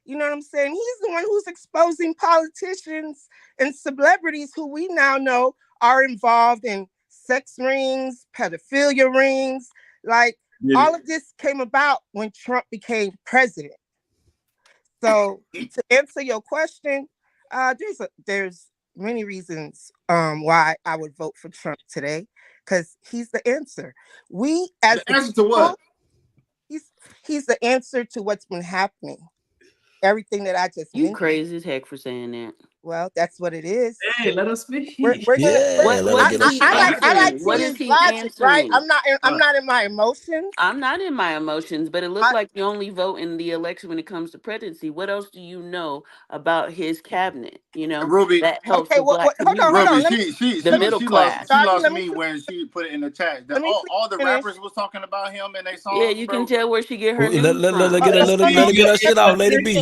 You know what I'm saying? He's the one who's exposing politicians and celebrities who we now know are involved in sex rings, pedophilia rings. All of this came about when Trump became president. So to answer your question, there's many reasons why I would vote for Trump today, because he's the answer. We as the answer to what? He's the answer to what's been happening. Everything that I just mentioned. Crazy as heck for saying that. Well, that's what it is. Hey, let us speak. I like what is he answering? Right? I'm not in my emotions. I'm not in my emotions, but it looks like you only vote in the election when it comes to presidency. What else do you know about his cabinet? Ruby, that helps the black community. Ruby, the middle class. She lost me when she put it in the chat. All the rappers was talking about him and they songs. Yeah, you can tell where she get her news from. Let her get her shit out, Lady B.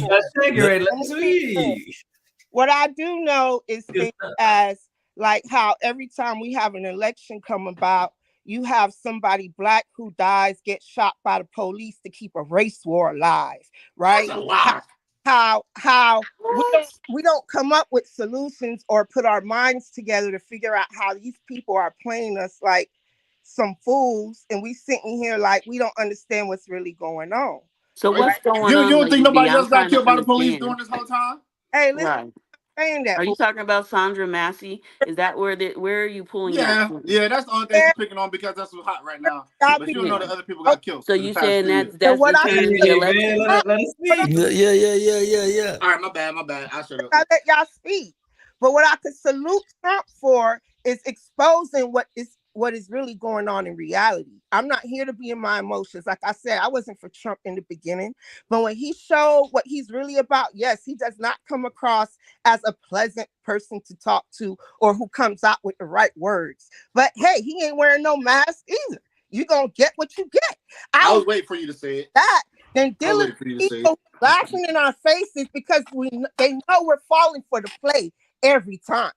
What I do know is things as like how every time we have an election come about, you have somebody Black who dies, gets shot by the police to keep a race war alive, right? That's a lie. How we don't come up with solutions or put our minds together to figure out how these people are playing us like some fools, and we sitting here like we don't understand what's really going on. So what's going You on? don't Lady think B? nobody I'm else got trying to killed by the police understand. during this whole time? Hey, listen, Right. saying that. Are you talking about Sandra Massey? Is that where are you pulling that Yeah, from? yeah, that's the only thing she's picking on because that's what's hot right now. Y'all But be- you don't know that other people got killed. So in the you past saying 2 years. that's what I returning can the Hey, election? man, let us speak. Yeah. All right, my bad. I should have. I let y'all speak. But what I could salute Trump for is exposing what is really going on in reality. I'm not here to be in my emotions. Like I said, I wasn't for Trump in the beginning, but when he showed what he's really about, yes, he does not come across as a pleasant person to talk to or who comes out with the right words. But hey, he ain't wearing no mask either. You're gonna get what you get. I was waiting for you to say it. That than I was dealing waiting for you to with say it. people laughing in our faces because they know we're falling for the play every time.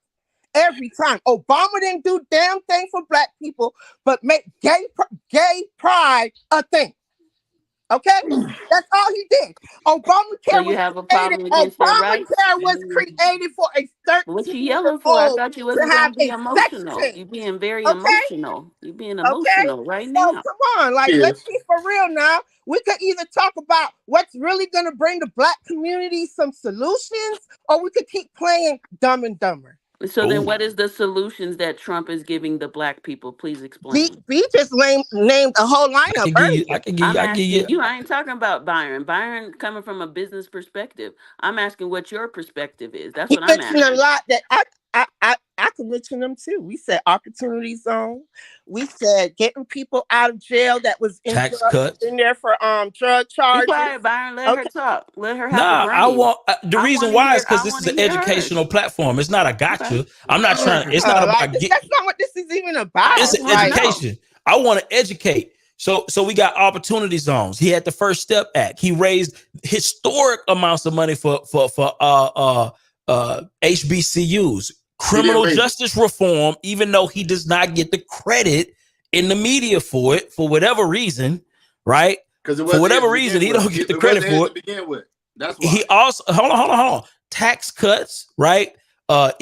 Every time. Obama didn't do damn thing for Black people, but make gay pride a thing. Okay? That's all he did. So you have a problem against their rights? Obamacare was created for a What you 13-year-old yelling for? I thought you to wasn't have gonna be a sex emotional. change. You being very Okay? emotional. You being Okay? emotional right So now. come on, like let's be for real now. We could either talk about what's really gonna bring the Black community some solutions, or we could keep playing Dumb and Dumber. So then what is the solutions that Trump is giving the Black people? Please explain. B just named a whole lineup. I can give you. I ain't talking about Byron. Byron coming from a business perspective. I'm asking what your perspective is. That's He what I'm mentioned asking. a lot that I could mention them too. We said opportunity zone. We said getting people out of jail that was in Tax cuts. in there for drug Be charges. quiet, Byron. Let her talk. Let her have Nah, the I brain. want the reason why is because this is an hear educational platform. It's not a gotcha. Okay. I'm not trying. It's not about that's not what this is even about. It's an education. I want to educate. So we got opportunity zones. He had the First Step Act. He raised historic amounts of money for HBCUs. Criminal justice reform, even though he does not get the credit in the media for it, for whatever reason, right? Because for whatever reason, he don't get the credit for it. To begin with. That's why. He also hold on. Tax cuts, right?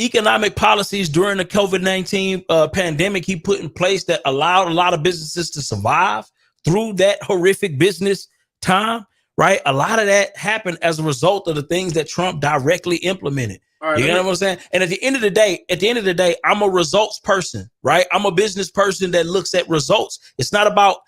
Economic policies during the COVID-19 pandemic he put in place that allowed a lot of businesses to survive through that horrific business time, right? A lot of that happened as a result of the things that Trump directly implemented. Right, you know what I'm saying? And at the end of the day, I'm a results person, right? I'm a business person that looks at results. It's not about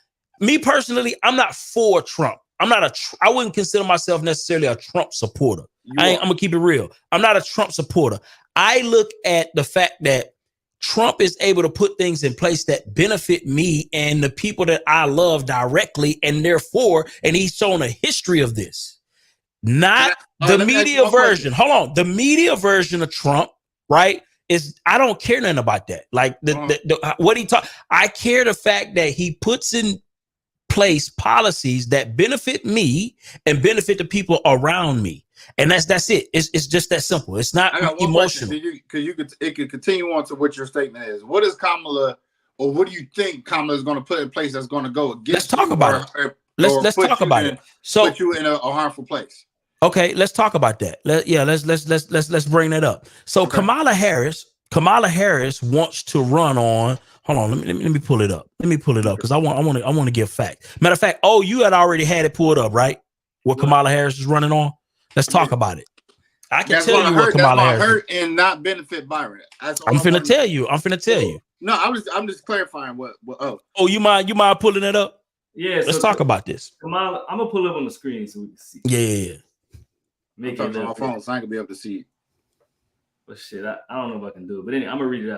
me personally. I'm not for Trump. I wouldn't consider myself necessarily a Trump supporter. I'm gonna keep it real. I'm not a Trump supporter. I look at the fact that Trump is able to put things in place that benefit me and the people that I love directly, and therefore, and he's shown a history of this. Not the media version. Hold on. The media version of Trump, right, is I don't care nothing about that. Like what he talk. I care the fact that he puts in place policies that benefit me and benefit the people around me. And that's it. It's just that simple. It's not emotional. It could continue on to what your statement is. What is Kamala, or what do you think Kamala is going to put in place that's going to go against? Let's talk about it. Let's talk about it. So put you in a harmful place. Okay, let's talk about that. Let's bring that up. So okay. Kamala Harris wants to run on. Hold on, let me pull it up. Let me pull it up because I want to give fact. Matter of fact, you had already had it pulled up, right? What Kamala Harris is running on. Let's talk about it. I can tell you what Kamala Harris hurt and not benefit Byron. I'm finna tell you. No, I'm just clarifying what. You mind pulling it up? Yeah. Let's talk about this. Kamala, I'm gonna pull it up on the screen so we can see. Yeah. Make it on my phone so I can be able to see it. But shit, I don't know if I can do it. But anyway, I'm gonna read it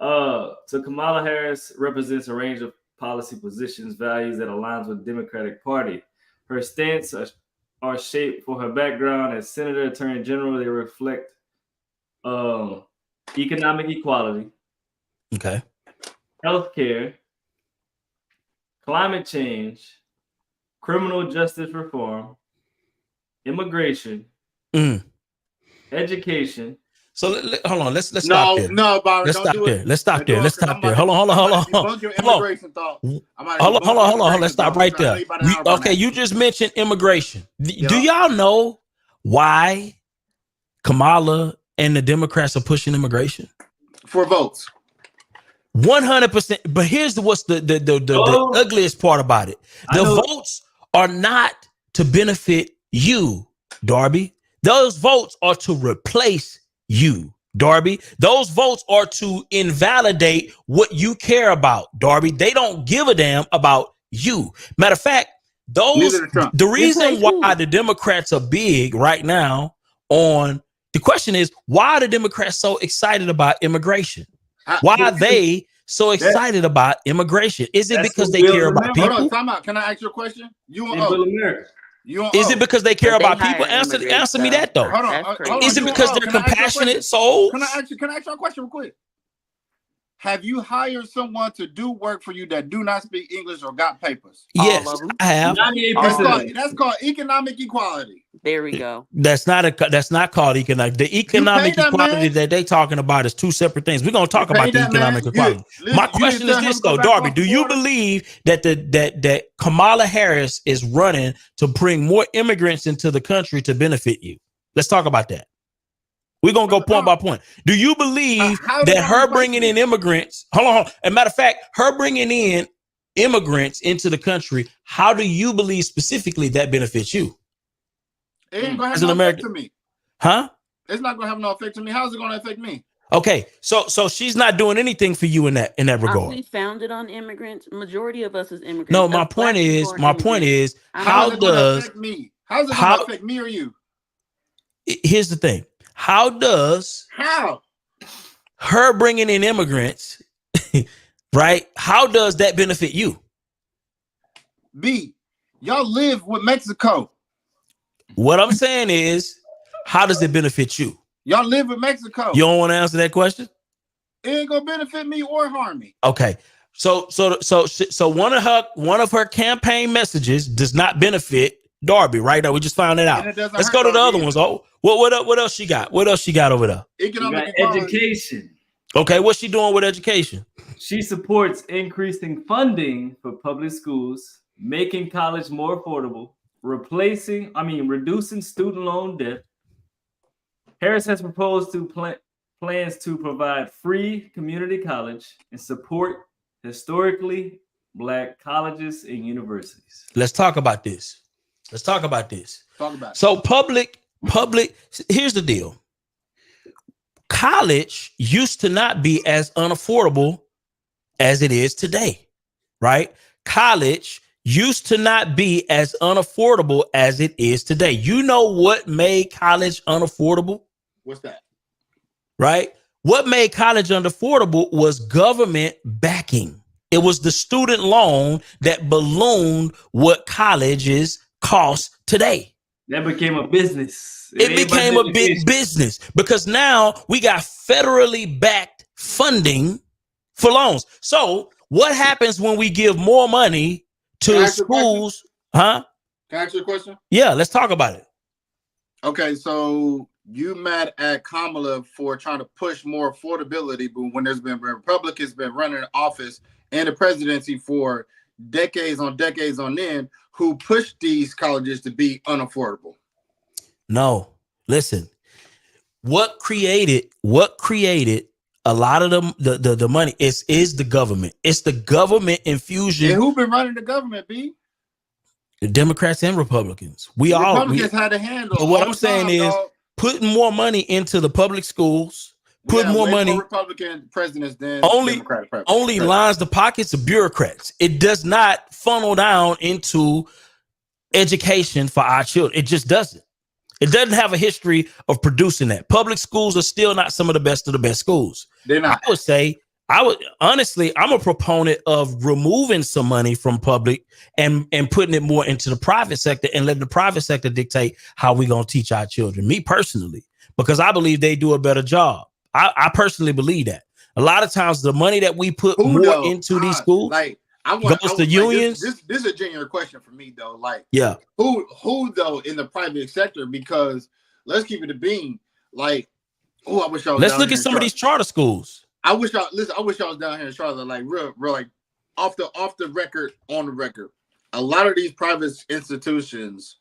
out. So Kamala Harris represents a range of policy positions, values that aligns with the Democratic Party. Her stance are shaped for her background as Senator, Attorney General. They reflect economic equality, okay, healthcare, climate change, criminal justice reform, immigration, education. hold on. Let's stop No, there. no, Byron, Let's don't stop do there. it. Let's stop there. Let's stop there. I'm Hold about on. to debunk your immigration thought. Hold on. Let's stop right there. Okay, you just mentioned immigration. Do y'all know why Kamala and the Democrats are pushing immigration? For votes. 100%. But here's what's the ugliest part about it. The votes are not to benefit you, Darby. Those votes are to replace you, Darby. Those votes are to invalidate what you care about, Darby. They don't give a damn about you. Matter of fact, the reason why the Democrats are big right now on the question is, why are the Democrats so excited about immigration? Why are they so excited about immigration? Is it because they care about people? Hold on, time out. Can I ask you a question? Is it because they care about people? Answer me that though. Hold on. Is it because they're compassionate souls? Can I ask you a question real quick? Have you hired someone to do work for you that do not speak English or got papers? Yes, I have. That's called economic equality. There we go. That's not called economic. The economic equality that they talking about is two separate things. We're gonna talk about the economic equality. My question is this though, Darby, do you believe that that Kamala Harris is running to bring more immigrants into the country to benefit you? Let's talk about that. We're going to go point by point. Do you believe that her bringing in immigrants, hold on. As a matter of fact, her bringing in immigrants into the country, how do you believe specifically that benefits you? It ain't going to have no effect to me. Huh? It's not going to have no effect to me. How's it going to affect me? Okay, so she's not doing anything for you in that regard. We founded on immigrants. Majority of us is immigrants. No, my point is, how does affect me? How's it going to affect me or you? Here's the thing. How her bringing in immigrants, right? How does that benefit you? B, y'all live with Mexico. What I'm saying is, how does it benefit you? Y'all live with Mexico. You don't want to answer that question? It ain't gonna benefit me or harm me. Okay. So one of her campaign messages does not benefit Darby, right? Now we just found it out. Let's go to the other ones. Oh, what else she got? What else she got over there? Economic education. Okay, what's she doing with education? She supports increasing funding for public schools, making college more affordable, reducing student loan debt. Harris has proposed plans to provide free community college and support historically Black colleges and universities. Let's talk about this. So public, here's the deal. College used to not be as unaffordable as it is today, right? College used to not be as unaffordable as it is today. You know what made college unaffordable? What's that? Right? What made college unaffordable was government backing. It was the student loan that ballooned what colleges cost today. That became a business. It became a big business because now we got federally backed funding for loans. So what happens when we give more money to schools? Huh? Can I ask you a question? Yeah, let's talk about it. Okay, so you mad at Kamala for trying to push more affordability, but when there's been Republicans been running office and the presidency for decades on end, who pushed these colleges to be unaffordable? No, listen. What created a lot of the money is the government. It's the government infusion. And who been running the government, B? The Democrats and Republicans. Republicans had a handle. But what I'm saying is putting more money into the public schools, putting more money. Republican presidents than Democratic presidents. Only lines the pockets of bureaucrats. It does not funnel down into education for our children. It just doesn't. It doesn't have a history of producing that. Public schools are still not some of the best schools. They're not. Honestly, I'm a proponent of removing some money from public and putting it more into the private sector and letting the private sector dictate how we're going to teach our children. Me personally, because I believe they do a better job. I personally believe that. A lot of times the money that we put into these schools goes to unions. This is a genuine question for me though. Like, yeah, who though in the private sector? Because let's keep it a bean. Like, Oh, I wish y'all. Let's look at some of these charter schools. I wish y'all was down here in Charlotte, like real, like off the record, on the record. A lot of these private institutions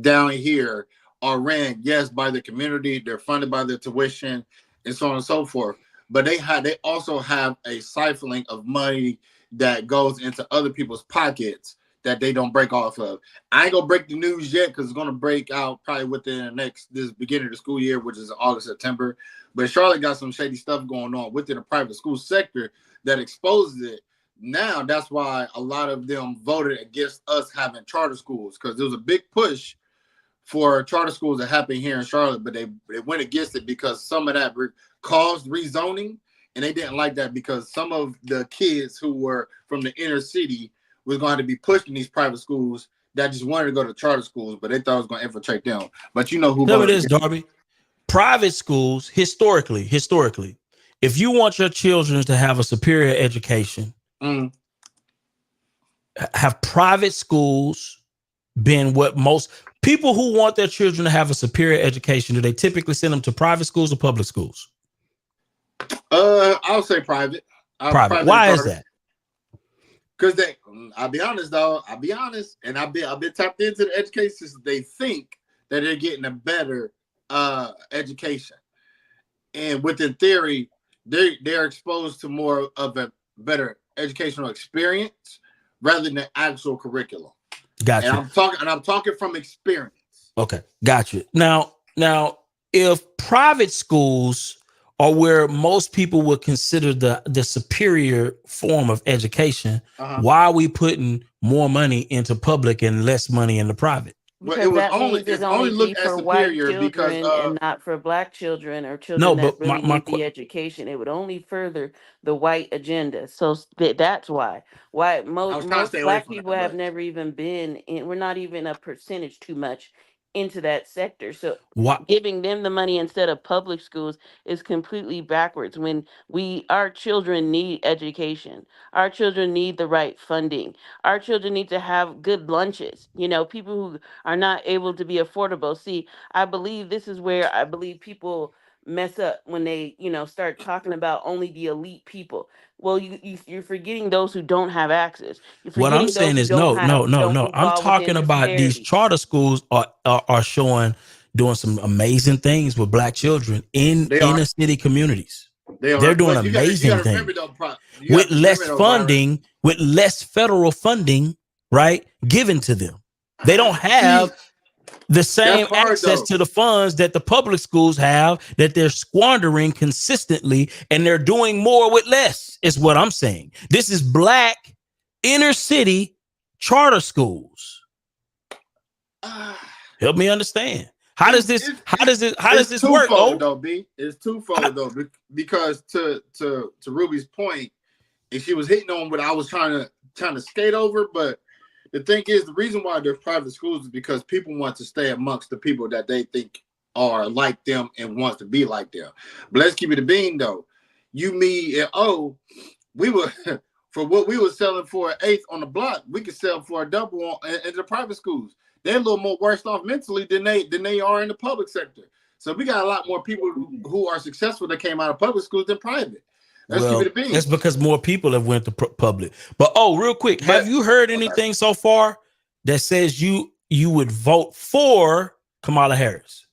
down here are ran, yes, by the community. They're funded by the tuition and so on and so forth. But they also have a siphoning of money that goes into other people's pockets that they don't break off of. I ain't gonna break the news yet because it's gonna break out probably within this beginning of the school year, which is August, September. But Charlotte got some shady stuff going on within the private school sector that exposes it. Now that's why a lot of them voted against us having charter schools, because there was a big push for charter schools that happened here in Charlotte, but they went against it because some of that caused rezoning, and they didn't like that because some of the kids who were from the inner city was going to be pushed in these private schools that just wanted to go to charter schools, but they thought it was going to infiltrate them. But you know who? Tell me this, Darby. Private schools, historically, if you want your children to have a superior education, have private schools been what most people who want their children to have a superior education, do they typically send them to private schools or public schools? I'll say private. Private. Why is that? Because I'll be honest, and I've been tapped into the education system. They think that they're getting a better education, and within theory, they're exposed to more of a better educational experience rather than the actual curriculum. Gotcha. And I'm talking from experience. Okay, gotcha. Now, if private schools are where most people would consider the superior form of education, why are we putting more money into public and less money into private? Because it's only looked for white children and not for black children or children that really need the education. It would only further the white agenda. So that's why most black people have never even been in. We're not even a percentage too much into that sector. So giving them the money instead of public schools is completely backwards. When our children need education, our children need the right funding, our children need to have good lunches. People who are not able to be affordable. See, I believe this is where I believe people mess up when they start talking about only the elite people. Well, you're forgetting those who don't have access. What I'm saying is no. I'm talking about these charter schools are doing some amazing things with black children in inner city communities. They're doing amazing things with less funding, with less federal funding, right, given to them. They don't have the same access to the funds that the public schools have, that they're squandering consistently, and they're doing more with less, is what I'm saying. This is black inner city charter schools. Help me understand. How does this work? Though, B? It's twofold though, because to Ruby's point, and she was hitting on what I was trying to skate over, but the thing is, the reason why there's private schools is because people want to stay amongst the people that they think are like them and wants to be like them. But let's keep it a bean though. You, me, and we were for what we were selling for an eighth on the block, we could sell for a double in the private schools. They're a little more worse off mentally than they are in the public sector. So we got a lot more people who are successful that came out of public schools than private. That's because more people have went to public. But real quick, have you heard anything so far that says you would vote for Kamala Harris?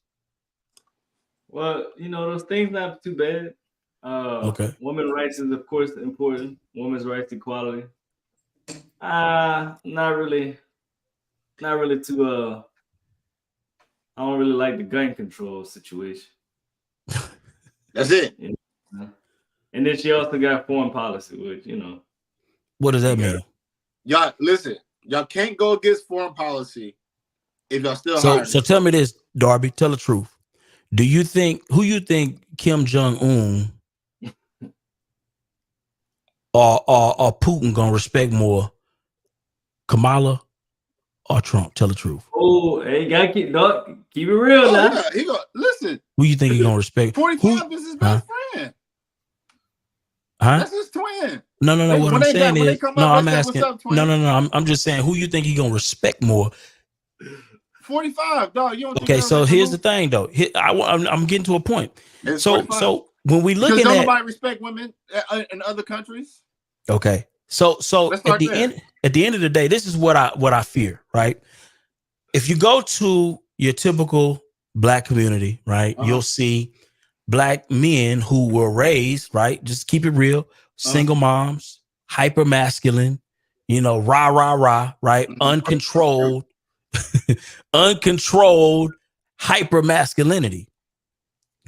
Well, those things not too bad. Women's rights is of course important. Women's rights, equality. Not really too. I don't really like the gun control situation. That's it. And then she also got foreign policy, which, What does that mean? Y'all, listen, y'all can't go against foreign policy if y'all still So tell me this, Darby, tell the truth. Who you think Kim Jong-un or Putin gonna respect more, Kamala or Trump? Tell the truth. Oh, hey, gotta keep it real now. Yeah, he go, listen. Who you think he gonna respect? 45 is his best friend. That's his twin. No. What I'm saying is, I'm asking. No. I'm just saying, who you think he gonna respect more, 45, dog. You don't think Okay, so here's the thing, though. I'm getting to a point. So when we look at nobody respect women in other countries. Okay, so at the end of the day, this is what I fear, right? If you go to your typical Black community, right, you'll see Black men who were raised, right, just keep it real, single moms, hyper masculine, rah rah rah, right, uncontrolled hyper masculinity,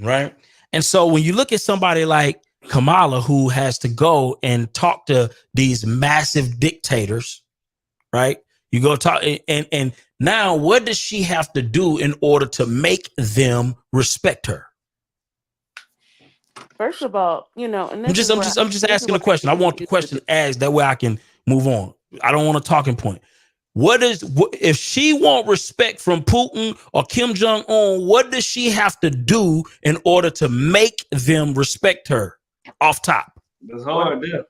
right? And so when you look at somebody like Kamala, who has to go and talk to these massive dictators, right? You go talk and now what does she have to do in order to make them respect her? First of all, and I'm just asking a question. I want the question asked, that way I can move on. I don't want a talking point. If she want respect from Putin or Kim Jong-un, what does she have to do in order to make them respect her off top? That's hard, yeah.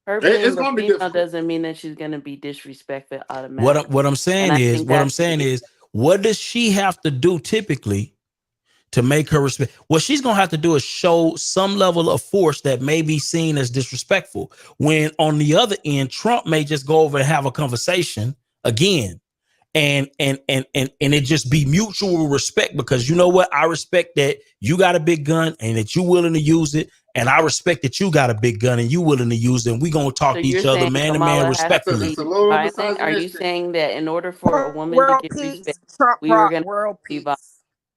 Her being female doesn't mean that she's going to be disrespected automatically. What I'm saying is, what does she have to do typically to make her respect? What she's going to have to do is show some level of force that may be seen as disrespectful. When on the other end, Trump may just go over and have a conversation again, and it just be mutual respect, because you know what? I respect that you got a big gun and that you willing to use it. And I respect that you got a big gun and you willing to use it. And we going to talk to each other man to man respectfully. Are you saying that in order for a woman to get respect, we were going to be violent?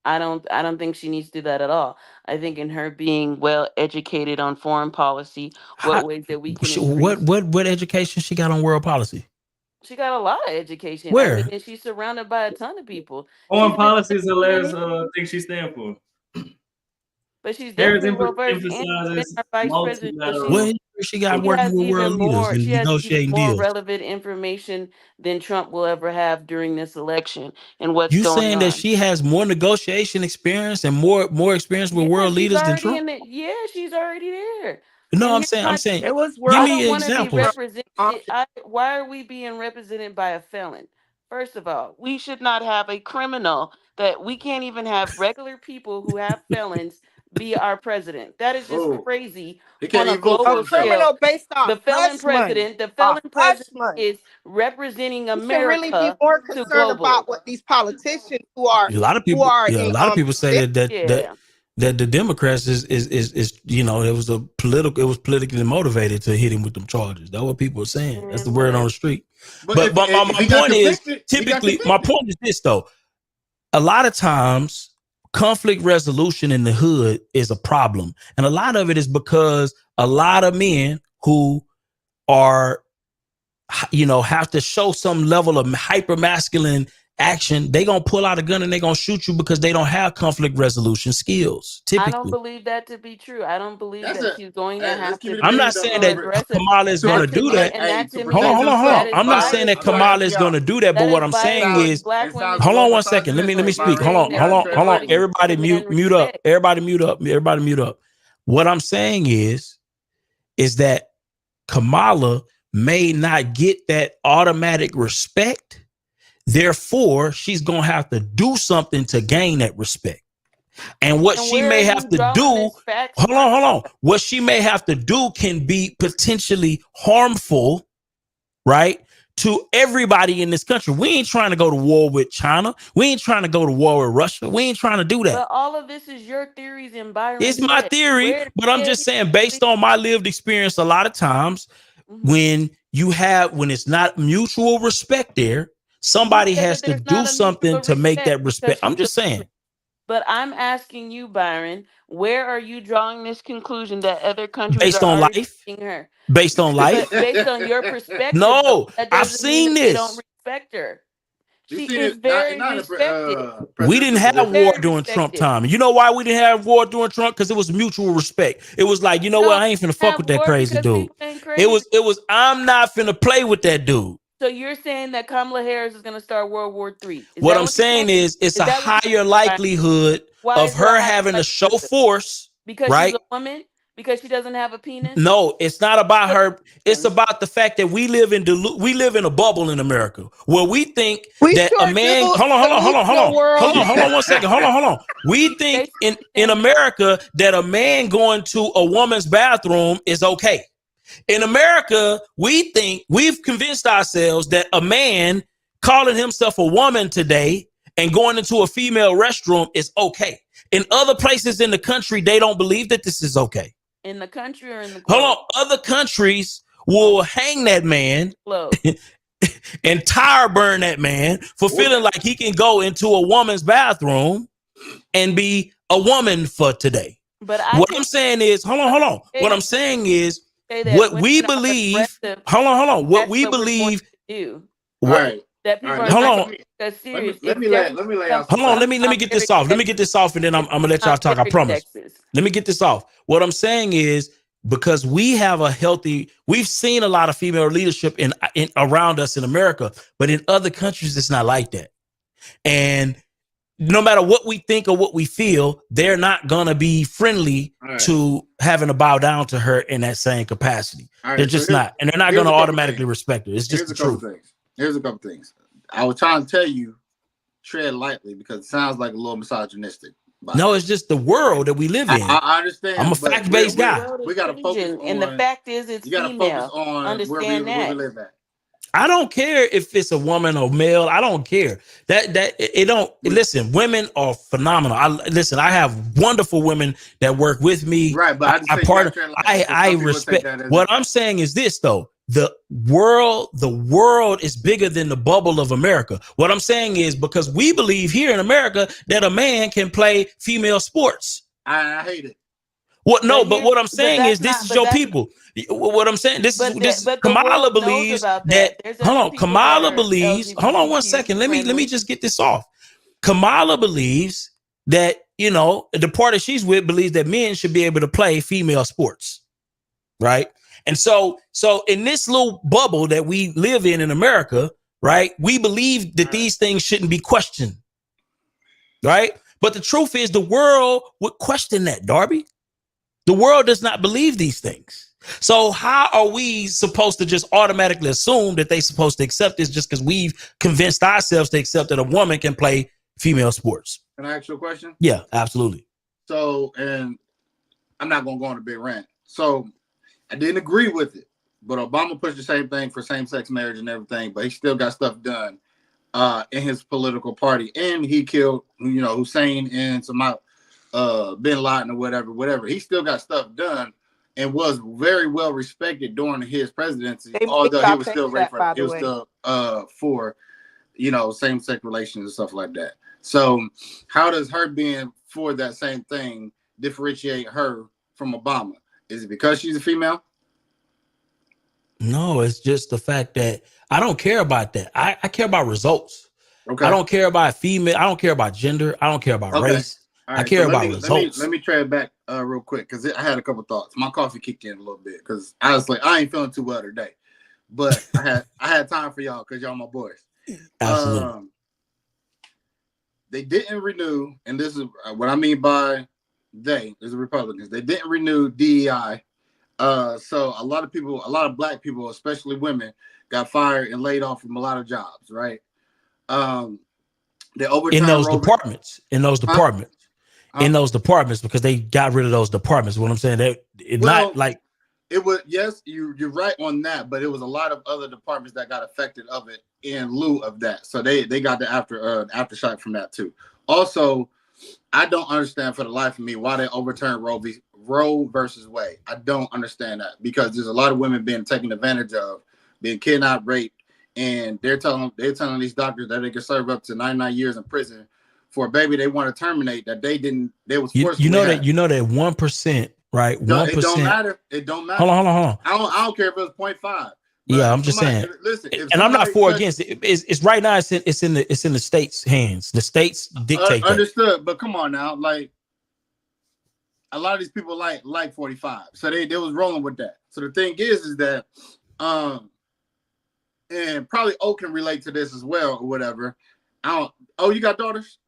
I don't think she needs to do that at all. I think in her being well educated on foreign policy, ways that we can what education she got on world policy? She got a lot of education. Where? And she's surrounded by a ton of people. Foreign policy is the last thing she stands for. But she's definitely well versed. Vice president. She got working with world leaders and negotiating deals. More relevant information than Trump will ever have during this election and what's going on. You saying that she has more negotiation experience and more experience with world leaders than Trump? Yeah, she's already there. No, I'm saying. It was give me an example. Why are we being represented by a felon? First of all, we should not have a criminal. That we can't even have regular people who have felons be our president. That is just crazy. On a global scale, based on the felon president is representing America. You should really be more concerned about what these politicians who are. A lot of people. A lot of people say that the Democrats is it was politically motivated to hit him with them charges. That's what people are saying. That's the word on the street. But my point is, typically, my point is this though. A lot of times, conflict resolution in the hood is a problem. And a lot of it is because a lot of men who are, have to show some level of hyper masculine action, they gonna pull out a gun and they gonna shoot you because they don't have conflict resolution skills. Typically, I don't believe that to be true. I don't believe that she's going to have to. I'm not saying that Kamala is going to do that. Hold on. I'm not saying that Kamala is going to do that. But what I'm saying is, hold on 1 second. Let me speak. Hold on. Everybody mute up. Everybody mute up. What I'm saying is that Kamala may not get that automatic respect. Therefore, she's going to have to do something to gain that respect. And what she may have to do, hold on. What she may have to do can be potentially harmful, right, to everybody in this country. We ain't trying to go to war with China. We ain't trying to go to war with Russia. We ain't trying to do that. But all of this is your theories and Byron. It's my theory, but I'm just saying, based on my lived experience, a lot of times when it's not mutual respect there, somebody has to do something to make that respect. I'm just saying. But I'm asking you, Byron, where are you drawing this conclusion that other countries based on life? Her? Based on life? Based on your perspective. No, I've seen this. They don't respect her. She is very respected. We didn't have war during Trump time. You know why we didn't have war during Trump? Because it was mutual respect. It was like, what? I ain't finna fuck with that crazy dude. It was. I'm not finna play with that dude. So you're saying that Kamala Harris is going to start World War III? What I'm saying is it's a higher likelihood of her having to show force. Because right? she's a woman? Because she doesn't have a penis? No, it's not about her. It's about the fact that we live in a bubble in America where we think We that a sure man. do. Hold on 1 second. Hold on. We think in America that a man going to a woman's bathroom is okay. In America, we think we've convinced ourselves that a man calling himself a woman today and going into a female restroom is okay. In other places in the country, they don't believe that this is okay. In the country or in the globe? Hold on. Other countries will hang that man and tire burn that man for feeling like he can go into a woman's bathroom and be a woman for today. But what I'm saying is, hold on. What I'm saying is what we believe. Hold on. What we believe. Do. What? That people are hold on. Serious. Let me lay out. Hold on. Let me get this off. Let me get this off, and then I'm gonna let y'all talk. I promise. Let me get this off. What I'm saying is because we have we've seen a lot of female leadership in around us in America, but in other countries it's not like that. And no matter what we think or what we feel, they're not gonna be friendly to having to bow down to her in that same capacity. They're just not, and they're not gonna automatically respect her. It's just the truth. Here's a couple things. I was trying to tell you, tread lightly because it sounds like a little misogynistic. No, it's just the world that we live in. I understand. I'm a fact-based guy. We got to focus on. And the fact is, it's female. You got to focus on where we live at. I don't care if it's a woman or male. I don't care. Listen, women are phenomenal. I have wonderful women that work with me. Right, but I respect. What I'm saying is this though. The world is bigger than the bubble of America. What I'm saying is because we believe here in America that a man can play female sports. I hate it. What? No, but what I'm saying is this is your people. What I'm saying, this is Kamala believes that. Hold on, Kamala believes. Hold on 1 second. Let me just get this off. Kamala believes that the party she's with believes that men should be able to play female sports, right? And so in this little bubble that we live in America, right? We believe that these things shouldn't be questioned, right? But the truth is, the world would question that, Darby. The world does not believe these things. So how are we supposed to just automatically assume that they're supposed to accept this just because we've convinced ourselves to accept that a woman can play female sports? Can I ask you a question? Yeah, absolutely. So, and I'm not going to go on a big rant. So I didn't agree with it, but Obama pushed the same thing for same-sex marriage and everything, but he still got stuff done in his political party. And he killed, Hussein and some bin Laden or whatever. He still got stuff done and was very well respected during his presidency, although he was still for same-sex relations and stuff like that. So how does her being for that same thing differentiate her from Obama? Is it because she's a female? No, it's just the fact that I don't care about that. I care about results. Okay. I don't care about female. I don't care about gender. I don't care about race. Right, I care about results. Let me tread back real quick because I had a couple thoughts. My coffee kicked in a little bit because I was like, I ain't feeling too well today, but I had time for y'all because y'all my boys. Absolutely. They didn't renew, and this is what I mean by they is the Republicans. They didn't renew DEI. So a lot of black people, especially women, got fired and laid off from a lot of jobs, right? They overturned in those departments because they got rid of those departments. What I'm saying, it was, yes, you're right on that, but it was a lot of other departments that got affected of it in lieu of that. So they got the aftershock from that too. Also, I don't understand for the life of me why they overturned Roe versus Wade. I don't understand that because there's a lot of women being taken advantage of, being kidnapped, raped, and they're telling these doctors that they can serve up to 99 years in prison for a baby they want to terminate that they was forced. You know that 1%, right? 1%. It don't matter. It don't matter. Hold on. I don't care if it was 0.5. Yeah, I'm just saying. Listen, and I'm not for against it. It's right now. It's in the state's hands. The states dictate. Understood, but come on now, like a lot of these people like 45, so they was rolling with that. So the thing is that, and probably O can relate to this as well or whatever. You got daughters?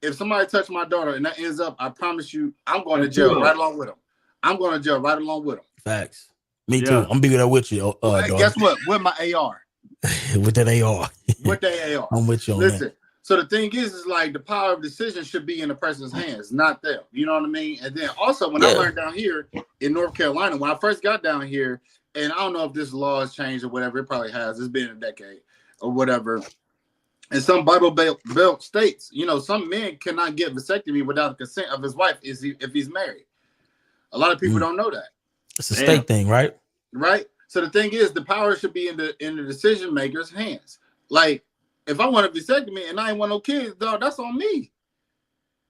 if somebody touched my daughter and that ends up, I promise you, I'm going to jail right along with them. I'm going to jail right along with them. Facts. Me too. I'm gonna be there with you. Guess what? With my AR. With that AR. With that AR. I'm with you on Listen, that. so the thing is like the power of decision should be in the person's hands, not them. You know what I mean? And then also when I learned down here in North Carolina, when I first got down here, and I don't know if this law has changed or whatever, it probably has. It's been a decade or whatever. And some Bible Belt states, you know, some men cannot get vasectomy without the consent of his wife if he's married. A lot of people don't know that. It's a state thing, right? Right. So the thing is, the power should be in the decision maker's hands. Like, if I want a vasectomy and I ain't want no kids, dog, that's on me.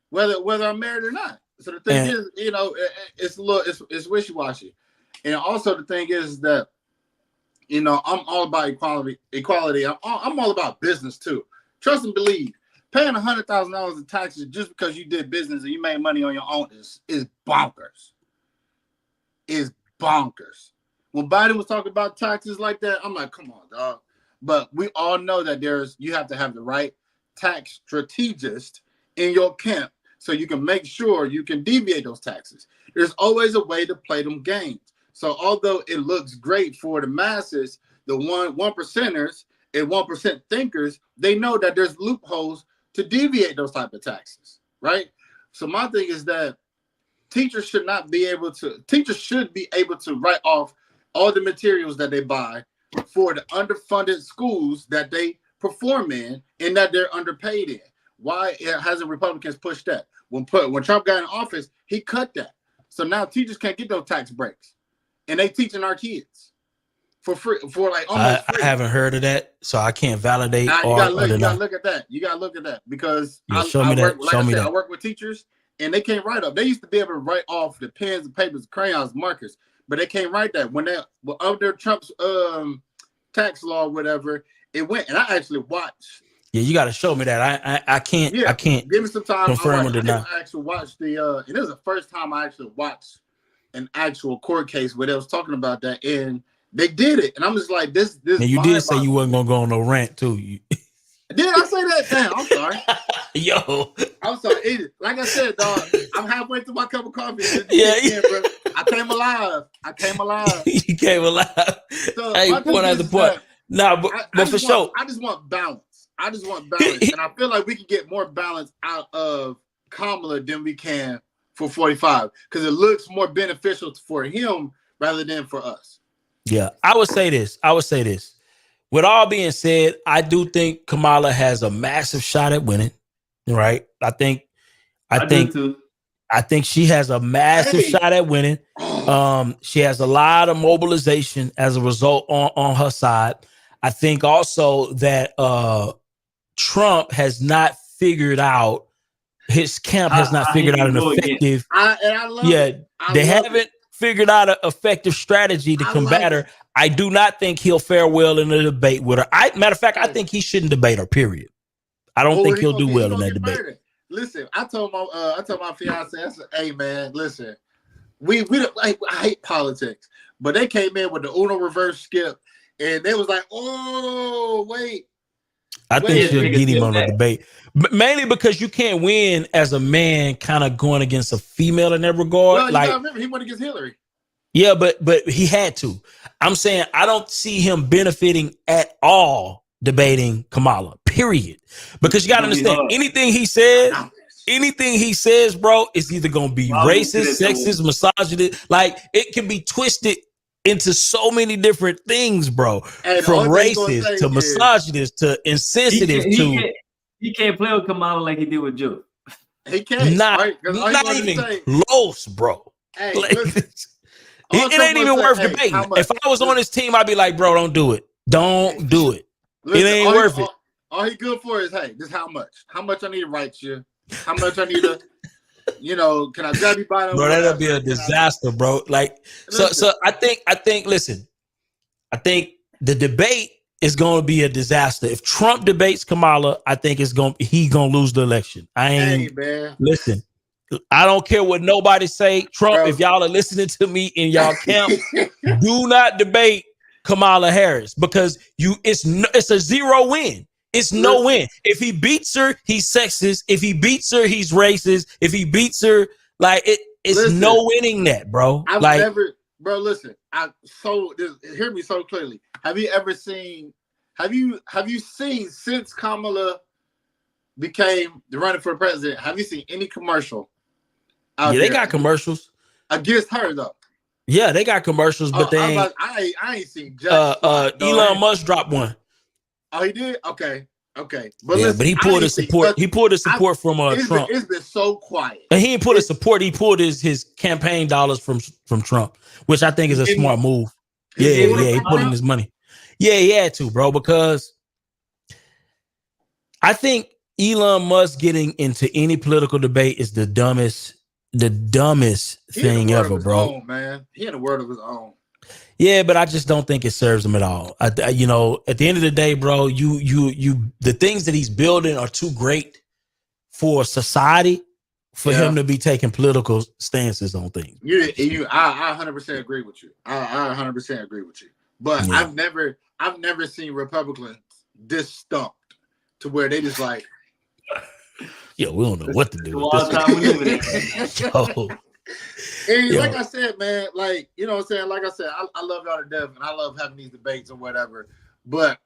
Whether I'm married or not. So the thing is, you know, it's wishy-washy. And also the thing is that, you know, I'm all about equality. I'm all about business too. Trust and believe. Paying $100,000 in taxes just because you did business and you made money on your own is bonkers. Is bonkers. When Biden was talking about taxes like that, I'm like, come on, dog. But we all know that you have to have the right tax strategist in your camp so you can make sure you can deviate those taxes. There's always a way to play them games. So although it looks great for the masses, the one percenters and 1% thinkers, they know that there's loopholes to deviate those type of taxes, right? So my thing is that teachers should be able to write off all the materials that they buy for the underfunded schools that they perform in and that they're underpaid in. Why hasn't Republicans pushed that? When Trump got in office, he cut that. So now teachers can't get those tax breaks. And they teaching our kids for free, for like almost free. I haven't heard of that, so I can't validate. You gotta look at that. You gotta look at that because I work with teachers and they can't write up. They used to be able to write off the pens, the papers, crayons, markers, but they can't write that. When under Trump's tax law, whatever, it went. And I actually watched. Yeah, you got to show me that. I can't. Yeah, I can't. Give me some time. Confirm or deny. I actually watched and it was the first time I actually watched an actual court case where they was talking about that, and they did it. And I'm just like, this. And you did say you wasn't gonna go on no rant too. Did I say that? Damn, I'm sorry. Yo, I'm sorry. Like I said, dog, I'm halfway through my cup of coffee. Bro. I came alive. You came alive. So hey, point at the point. Nah, but for sure. I just want balance. And I feel like we can get more balance out of Kamala than we can for 45 because it looks more beneficial for him rather than for us. Yeah, I would say this. With all being said, I do think Kamala has a massive shot at winning. Right? I think she has a massive shot at winning. She has a lot of mobilization as a result on her side. I think also that Trump has not figured out, his camp has not figured out an effective. They haven't figured out an effective strategy to combat her. I do not think he'll fare well in a debate with her. Matter of fact, I think he shouldn't debate her. Period. I don't think he'll do well in that debate. Listen, I told my fiance, I said, "Hey man, listen, we I hate politics, but they came in with the Uno reverse skip, and they was like, oh wait." I think she'll get him on a debate, mainly because you can't win as a man, kind of going against a female in that regard. Well, like, remember, he went against Hillary. Yeah, but he had to. I'm saying I don't see him benefiting at all debating Kamala. Period. Because you got to understand, anything he says, bro, is either gonna be racist, sexist, misogynist. Like it can be twisted into so many different things, bro. And from racist to misogynist to insensitive he can't play with Kamala like he did with Joe. He can't. Not even close, bro. Hey, like, it ain't even worth debating. If I was on his team, I'd be like, bro, don't do it. Don't do it. Listen, it ain't worth it. All he good for is, hey, this how much? How much I need to write you? How much I need to, can I grab you by the bro, that'll be a disaster, bro. Like, so I think, listen, I think the debate is going to be a disaster. If Trump debates Kamala, I think he's going to lose the election. Listen, I don't care what nobody say. Trump, bro, if y'all are listening to me in y'all camp, do not debate Kamala Harris because it's a zero win. It's no win. If he beats her, he's sexist. If he beats her, he's racist. If he beats her, like it's no winning that, bro. Listen, hear me so clearly. Have you seen since Kamala became the running for president? Have you seen any commercial? Yeah, they got commercials against her though. Yeah, they got commercials, but I ain't seen. Elon Musk dropped one. Oh, he did. Okay. But yeah, but he pulled his support. He pulled his support from Trump. It's been so quiet. And he didn't put his support. He pulled his campaign dollars from Trump, which I think is a smart move. He put in his money. Yeah, he had to, bro, because I think Elon Musk getting into any political debate is the dumbest thing ever, bro. Man, he had a word of his own. Yeah, but I just don't think it serves him at all. At the end of the day, bro, the things that he's building are too great for society for him to be taking political stances on things. I 100% agree with you. I 100% agree with you. But I've never seen Republicans this stumped to where they just like, yo, we don't know what to do with this. And like I said, man, like, you know what I'm saying? Like I said, I love y'all to death and I love having these debates or whatever. But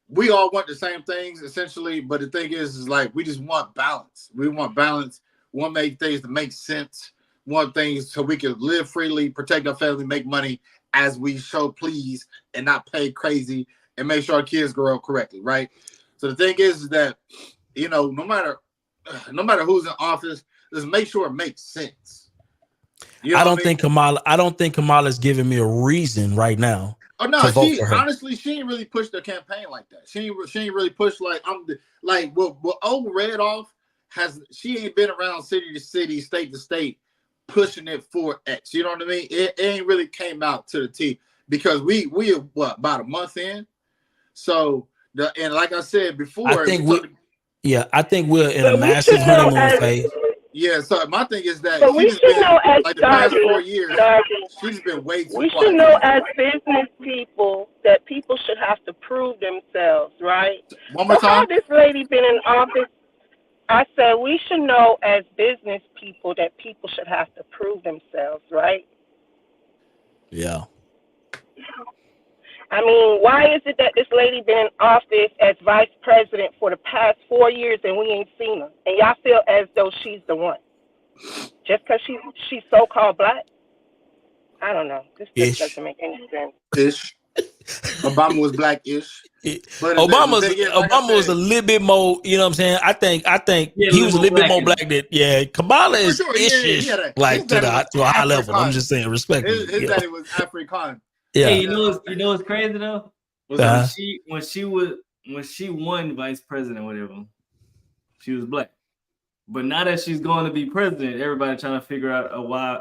we all want the same things essentially. But the thing is like we just want balance. We want balance. We want to make things to make sense. We want things so we can live freely, protect our family, make money as we show please and not pay crazy and make sure our kids grow up correctly, right? So the thing is that, you know, no matter who's in office, just make sure it makes sense. You know I don't think Kamala's giving me a reason right now. Oh no, she ain't really pushed the campaign like that. She ain't really pushed what old Red off she ain't been around city to city, state to state, pushing it for X. You know what I mean? It ain't really came out to the T because we about a month in. So and like I said before, I think we're in a massive honeymoon phase. Yeah, so my thing is that we should know as the past 4 years, she's been way too quiet. We should know as business people that people should have to prove themselves, right? One more time. How this lady been in office? I said we should know as business people that people should have to prove themselves, right? Yeah. I mean, why is it that this lady been in office as vice president for the past 4 years and we ain't seen her? And y'all feel as though she's the one. Just because she's so-called black? I don't know. This just doesn't make any sense. Ish. Obama was black-ish. But Obama was a little bit more, you know what I'm saying? I think he was a little bit more black than, Kamala is ish-ish, to a high level. I'm just saying, respectfully. His daddy was African. Yeah. Hey, you know what's crazy though? Was when she won vice president, whatever, she was black. But now that she's going to be president, everybody trying to figure out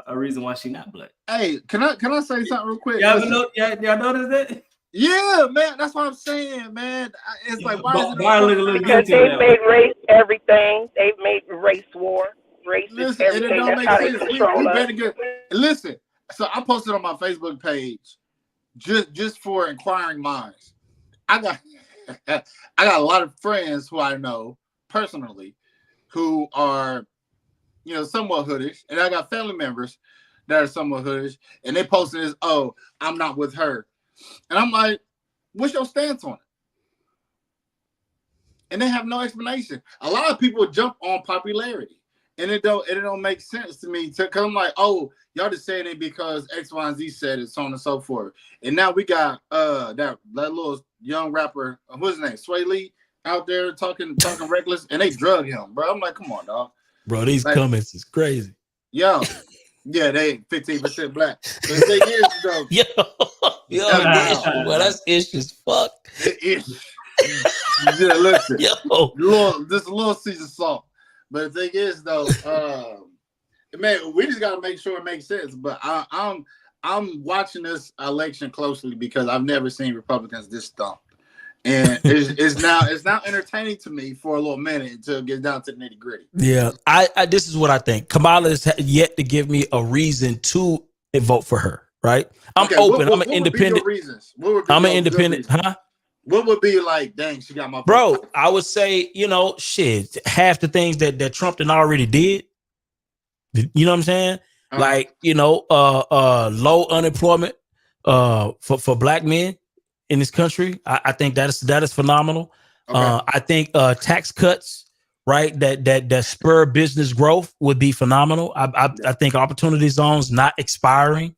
a reason why she's not black. Hey, can I say something real quick? Y'all notice that? Yeah, man, that's what I'm saying, man. It's like why because they've made race everything. They've made race war, racist everything. And it don't make sense. Listen, so I posted on my Facebook page. Just for inquiring minds, I got a lot of friends who I know personally who are, somewhat hoodish, and I got family members that are somewhat hoodish, and they posted this, "Oh, I'm not with her," and I'm like, "What's your stance on it?" And they have no explanation. A lot of people jump on popularity, and it don't make sense to me. Because I'm like, "Oh, y'all just saying it because X, Y, and Z said it, so on and so forth." And now we got that little young rapper, what's his name, Sway Lee, out there talking reckless, and they drug him, bro. I'm like, come on, dog. Bro, these comments is crazy. Yo, yeah, they 15% black. So the thing is, though, well, that's ish as fuck. Yeah, listen, this little Caesar salt. But the thing is, though, man, we just gotta make sure it makes sense. But I'm watching this election closely because I've never seen Republicans this stumped, and it's now entertaining to me for a little minute until it gets down to the nitty gritty. Yeah, I this is what I think. Kamala has yet to give me a reason to vote for her. Right? I'm open. I'm an independent. I'm an independent. Huh? What would be like, dang, she got my vote? Bro, I would say, shit, half the things that Trump done already did. You know what I'm saying? Like, low unemployment for black men in this country. I think that is phenomenal. Okay. I think tax cuts, right, that spur business growth would be phenomenal. I think opportunity zones not expiring,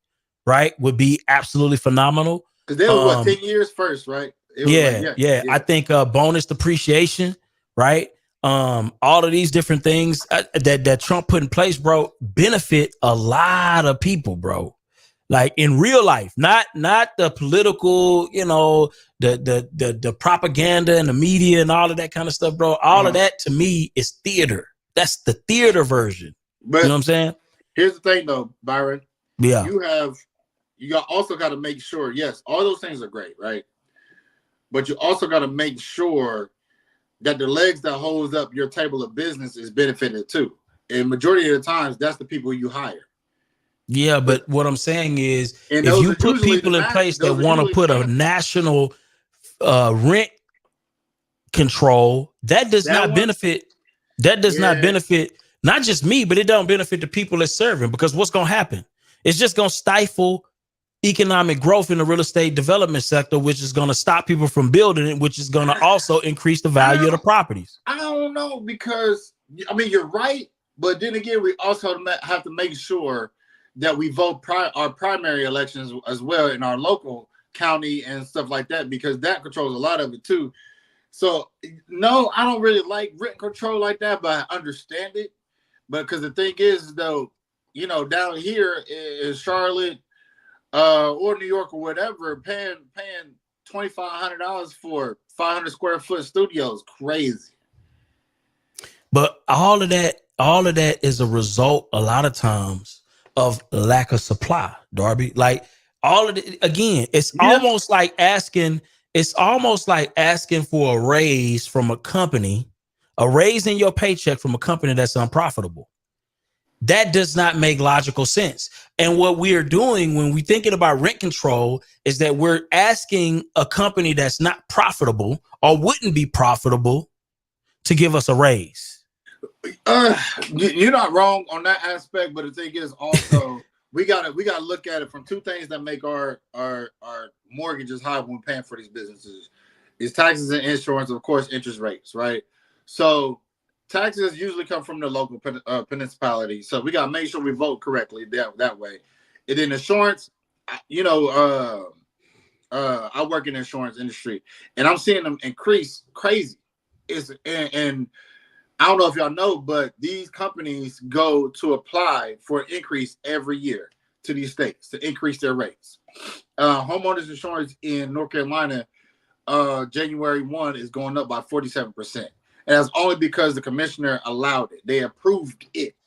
right, would be absolutely phenomenal. Because they were 10 years first, right? Yeah. I think bonus depreciation, right? All of these different things that Trump put in place, bro, benefit a lot of people, bro. Like in real life, not the political, the propaganda and the media and all of that kind of stuff, bro. All of that to me is theater. That's the theater version. But you know what I'm saying? Here's the thing, though, Byron. Yeah, you also got to make sure. Yes, all those things are great, right? But you also got to make sure that the legs that holds up your table of business is benefited too. And majority of the times, that's the people you hire. Yeah, but what I'm saying is, if you put people in place that want to put a national rent control, that does not benefit. That does not benefit not just me, but it don't benefit the people it's serving. Because what's going to happen? It's just going to stifle economic growth in the real estate development sector, which is going to stop people from building it, which is going to also increase the value of the properties. I don't know, because I mean, you're right, but then again, we also have to make sure that we vote our primary elections as well in our local county and stuff like that, because that controls a lot of it too. So no, I don't really like rent control like that, but I understand it. But because the thing is, though, down here in Charlotte or New York or whatever, paying $2,500 for 500 square foot studio is crazy. But all of that is a result a lot of times of lack of supply, Darby. Like all of it, again, it's almost like asking for a raise from a company, a raise in your paycheck from a company that's unprofitable. That does not make logical sense. And what we are doing when we're thinking about rent control is that we're asking a company that's not profitable or wouldn't be profitable to give us a raise. You're not wrong on that aspect, but the thing is also we gotta look at it from two things that make our mortgages high when we're paying for these businesses: is taxes and insurance, of course, interest rates, right? So taxes usually come from the local municipality, so we gotta make sure we vote correctly that way. And then insurance, I work in the insurance industry, and I'm seeing them increase crazy. And I don't know if y'all know, but these companies go to apply for an increase every year to these states to increase their rates. Homeowners insurance in North Carolina, January 1 is going up by 47%. And that's only because the commissioner allowed it. They approved it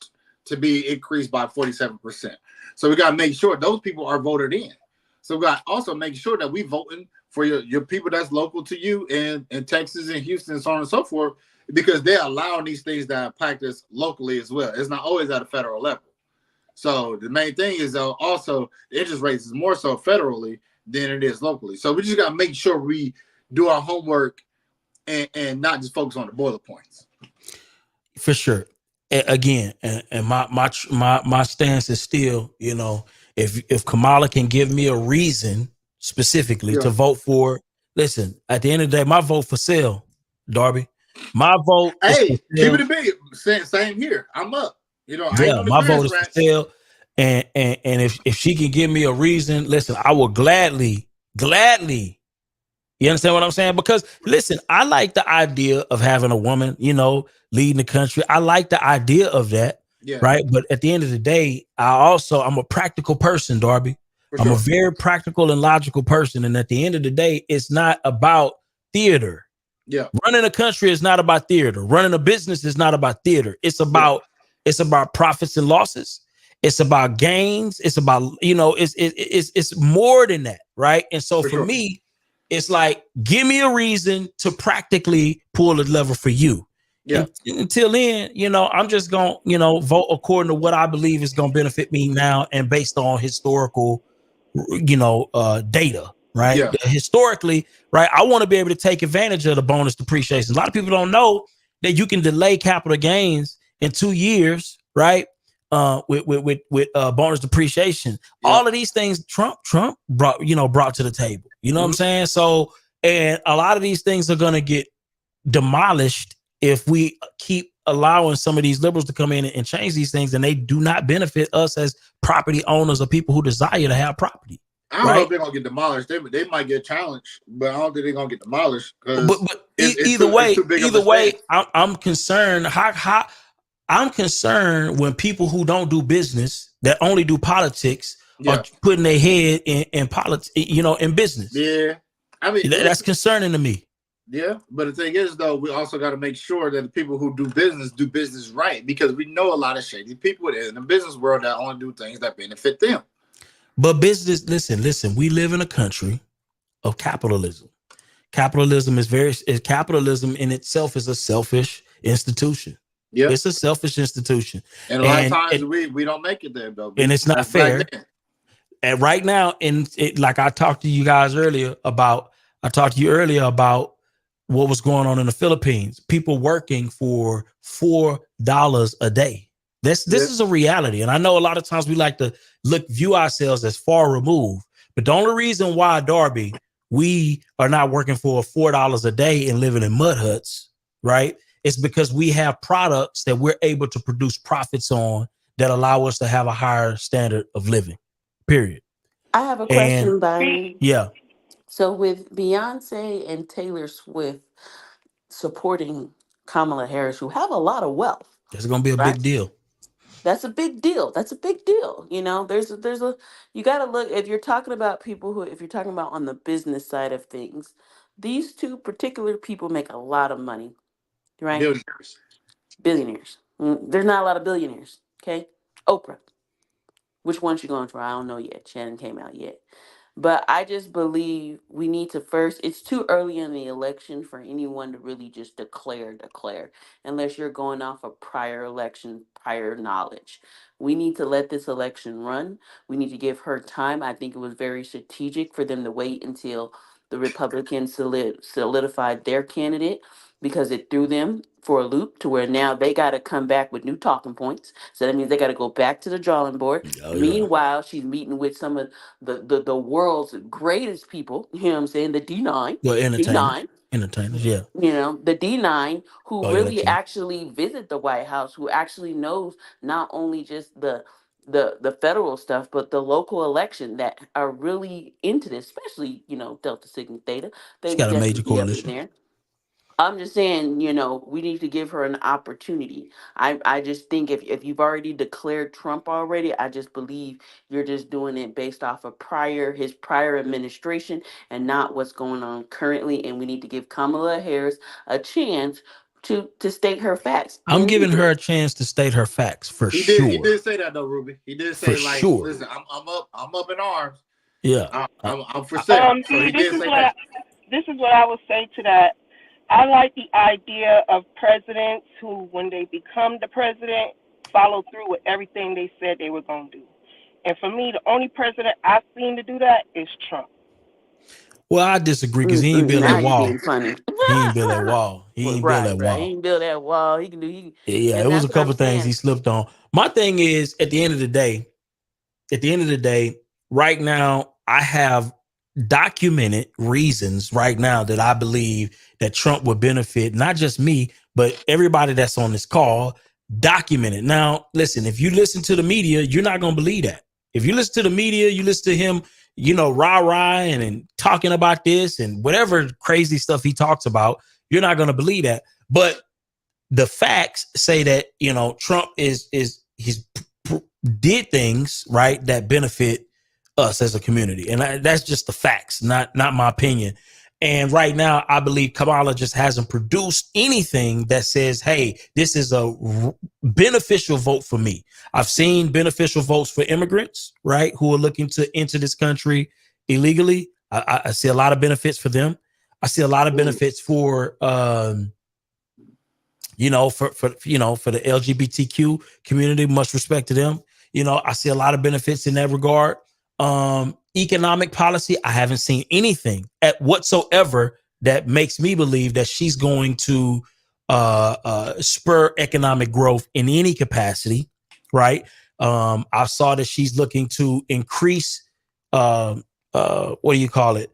to be increased by 47%. So we got to make sure those people are voted in. So we got to also make sure that we voting for your people that's local to you in Texas and Houston and so on and so forth, because they're allowing these things that practice locally as well. It's not always at a federal level. So the main thing is, though, also the interest rates is more so federally than it is locally. So we just got to make sure we do our homework and not just focus on the boiler points. For sure. Again, and my stance is still, if Kamala can give me a reason specifically to vote for, listen, at the end of the day, my vote for sale, Darby. My vote. Hey, keep it a big. Same here. I'm up. My vote is for sale. And if she can give me a reason, listen, I will gladly. You understand what I'm saying? Because listen, I like the idea of having a woman, leading the country. I like the idea of that. Yeah. Right. But at the end of the day, I'm a practical person, Darby. I'm a very practical and logical person. And at the end of the day, it's not about theater. Yeah. Running a country is not about theater. Running a business is not about theater. It's about profits and losses. It's about gains. It's about, it's more than that. Right. And so for me, it's like, give me a reason to practically pull the lever for you. Yeah. Until then, I'm just going to, vote according to what I believe is going to benefit me now and based on historical, data. right? Yeah. Historically, right? I want to be able to take advantage of the bonus depreciation. A lot of people don't know that you can delay capital gains in 2 years, right? With bonus depreciation. Yeah. All of these things Trump brought to the table. You know what I'm saying? So, and a lot of these things are going to get demolished if we keep allowing some of these liberals to come in and change these things, and they do not benefit us as property owners or people who desire to have property. I don't know if they're gonna get demolished. They might get challenged, but I don't think they're gonna get demolished. But either way, I'm concerned. I'm concerned when people who don't do business, that only do politics, are putting their head in politics, in business. Yeah, I mean that's concerning to me. Yeah, but the thing is, though, we also got to make sure that the people who do business right, because we know a lot of shady people in the business world that only do things that benefit them. But business, listen, we live in a country of capitalism. Capitalism capitalism in itself is a selfish institution. Yeah, it's a selfish institution. And a lot of times we don't make it there, though. And it's not fair. And right now, like I talked to you earlier about what was going on in the Philippines. People working for $4 a day. This is a reality. And I know a lot of times we like to view ourselves as far removed. But the only reason why, Darby, we are not working for $4 a day and living in mud huts, right? It's because we have products that we're able to produce profits on that allow us to have a higher standard of living, period. I have a question, Byron. Yeah. So with Beyonce and Taylor Swift supporting Kamala Harris, who have a lot of wealth, that's going to be a big deal. That's a big deal. You got to look, if you're talking about if you're talking about on the business side of things, these two particular people make a lot of money, right? Billionaires. There's not a lot of billionaires. Okay. Oprah. Which one she going for? I don't know yet. She hasn't came out yet. But I just believe we need to first, it's too early in the election for anyone to really just declare, unless you're going off of prior election, prior knowledge. We need to let this election run. We need to give her time. I think it was very strategic for them to wait until the Republicans solidified their candidate, because it threw them for a loop to where now they got to come back with new talking points. So that means they got to go back to the drawing board. Meanwhile, she's meeting with some of the world's greatest people, you know what I'm saying? The D9. Well, entertainers, yeah. The D9 who really actually visit the White House, who actually knows not only just the federal stuff, but the local election, that are really into this, especially, Delta Sigma Theta. She's got a major coalition there. I'm just saying, we need to give her an opportunity. I just think if you've already declared Trump already, I just believe you're just doing it based off of his prior administration and not what's going on currently. And we need to give Kamala Harris a chance to state her facts. I'm giving her a chance to state her facts sure. He did say that though, Ruby. He did say listen, I'm up in arms. Yeah, I'm for sale. So this is what I would say to that. I like the idea of presidents who, when they become the president, follow through with everything they said they were going to do. And for me, the only president I've seen to do that is Trump. Well, I disagree, because he ain't build that wall. He ain't build that wall. He ain't build that wall. He ain't build that wall. He can do. Yeah, it was a couple things he slipped on. My thing is, at the end of the day, right now, I have documented reasons right now that I believe that Trump would benefit not just me, but everybody that's on this call. Documented. Now, listen, if you listen to the media, you're not going to believe that. If you listen to the media, you listen to him, rah-rah and talking about this and whatever crazy stuff he talks about, you're not going to believe that. But the facts say that, Trump he's did things, right, that benefit us as a community. And that's just the facts, not my opinion. And right now, I believe Kamala just hasn't produced anything that says, hey, this is a beneficial vote for me. I've seen beneficial votes for immigrants, right, who are looking to enter this country illegally. I see a lot of benefits for them. I see a lot of benefits for, for the LGBTQ community. Much respect to them. I see a lot of benefits in that regard. economic policy, I haven't seen anything at whatsoever that makes me believe that she's going to spur economic growth in any capacity, right? I saw that she's looking to increase, what do you call it?